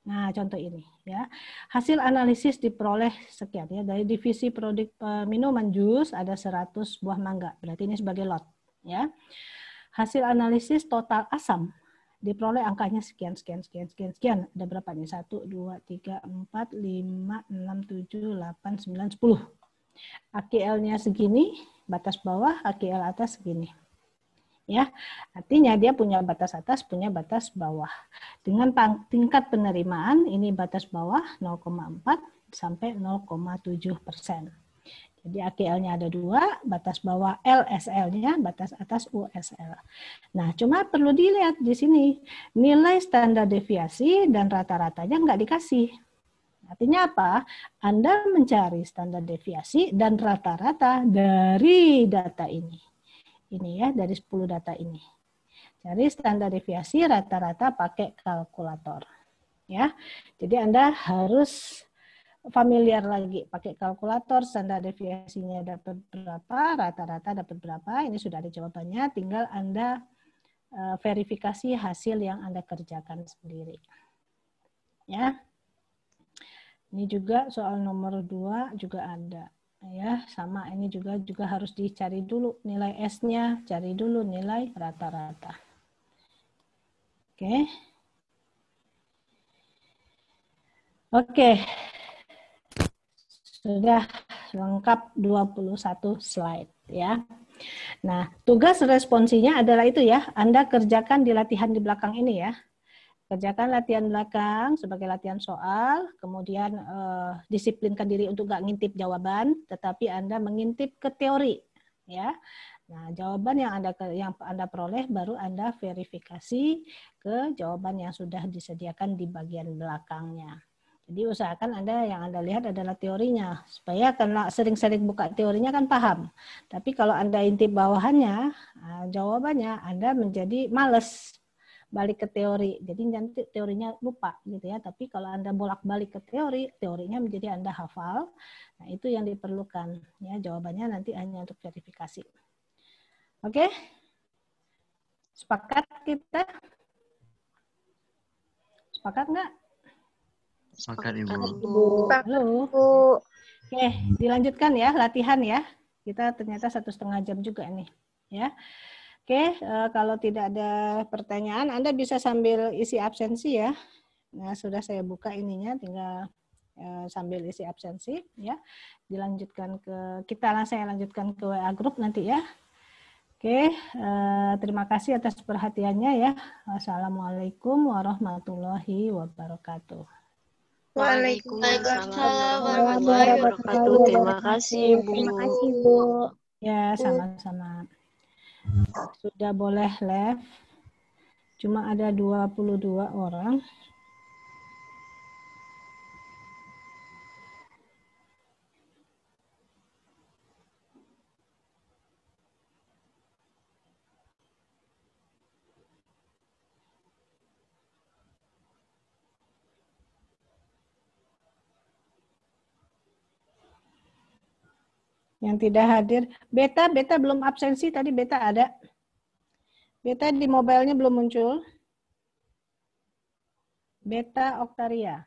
Nah, contoh ini ya. Hasil analisis diperoleh sekian ya. Dari divisi produk minuman jus ada 100 buah mangga. Berarti ini sebagai lot ya. Hasil analisis total asam diperoleh angkanya sekian. Ada berapa nih? 1 2 3 4 5 6 7 8 9 10. AQL-nya segini, batas bawah, AQL atas segini. Ya, artinya dia punya batas atas, punya batas bawah. Dengan tingkat penerimaan ini batas bawah 0,4 sampai 0,7%. Jadi AQL-nya ada 2, batas bawah LSL-nya, batas atas USL. Nah, cuma perlu dilihat di sini nilai standar deviasi dan rata-ratanya nggak dikasih. Artinya apa? Anda mencari standar deviasi dan rata-rata dari data ini. Ini ya, dari 10 data ini. Cari standar deviasi rata-rata pakai kalkulator. Ya. Jadi Anda harus familiar lagi pakai kalkulator, standar deviasinya dapat berapa, rata-rata dapat berapa. Ini sudah ada jawabannya, tinggal Anda verifikasi hasil yang Anda kerjakan sendiri. Ya. Ini juga soal nomor 2 juga ada. Ya, sama ini juga harus dicari dulu nilai S-nya, cari dulu nilai rata-rata. Oke. Oke. Sudah lengkap 21 slide ya. Nah, tugas responsinya adalah itu ya, Anda kerjakan di latihan di belakang ini ya. Kerjakan latihan belakang sebagai latihan soal, kemudian disiplinkan diri untuk nggak ngintip jawaban, tetapi Anda mengintip ke teori, ya. Nah, jawaban yang Anda peroleh baru Anda verifikasi ke jawaban yang sudah disediakan di bagian belakangnya. Jadi usahakan yang Anda lihat adalah teorinya, supaya karena sering-sering buka teorinya kan paham. Tapi kalau Anda intip bawahannya, jawabannya Anda menjadi males balik ke teori, jadi nanti teorinya lupa gitu ya. Tapi kalau Anda bolak-balik ke teori, teorinya menjadi Anda hafal. Nah, itu yang diperlukan ya. Jawabannya nanti hanya untuk verifikasi. Oke? Sepakat kita? Sepakat nggak? Makan Ibu. Ibu. Halo. Oke, dilanjutkan ya latihan ya. Kita ternyata 1,5 jam juga nih, ya. Oke, kalau tidak ada pertanyaan, Anda bisa sambil isi absensi ya. Nah, sudah saya buka ininya, tinggal sambil isi absensi ya. Dilanjutkan saya lanjutkan ke WA group nanti ya. Oke, terima kasih atas perhatiannya ya. Wassalamualaikum warahmatullahi wabarakatuh. Waalaikumsalam warahmatullahi wabarakatuh. Terima kasih, Bu. Terima kasih, Bu. Ya, sama-sama. Sudah boleh live. Cuma ada 22 orang. Yang tidak hadir, Beta belum absensi, tadi Beta ada. Beta di mobilenya belum muncul. Beta Oktaria.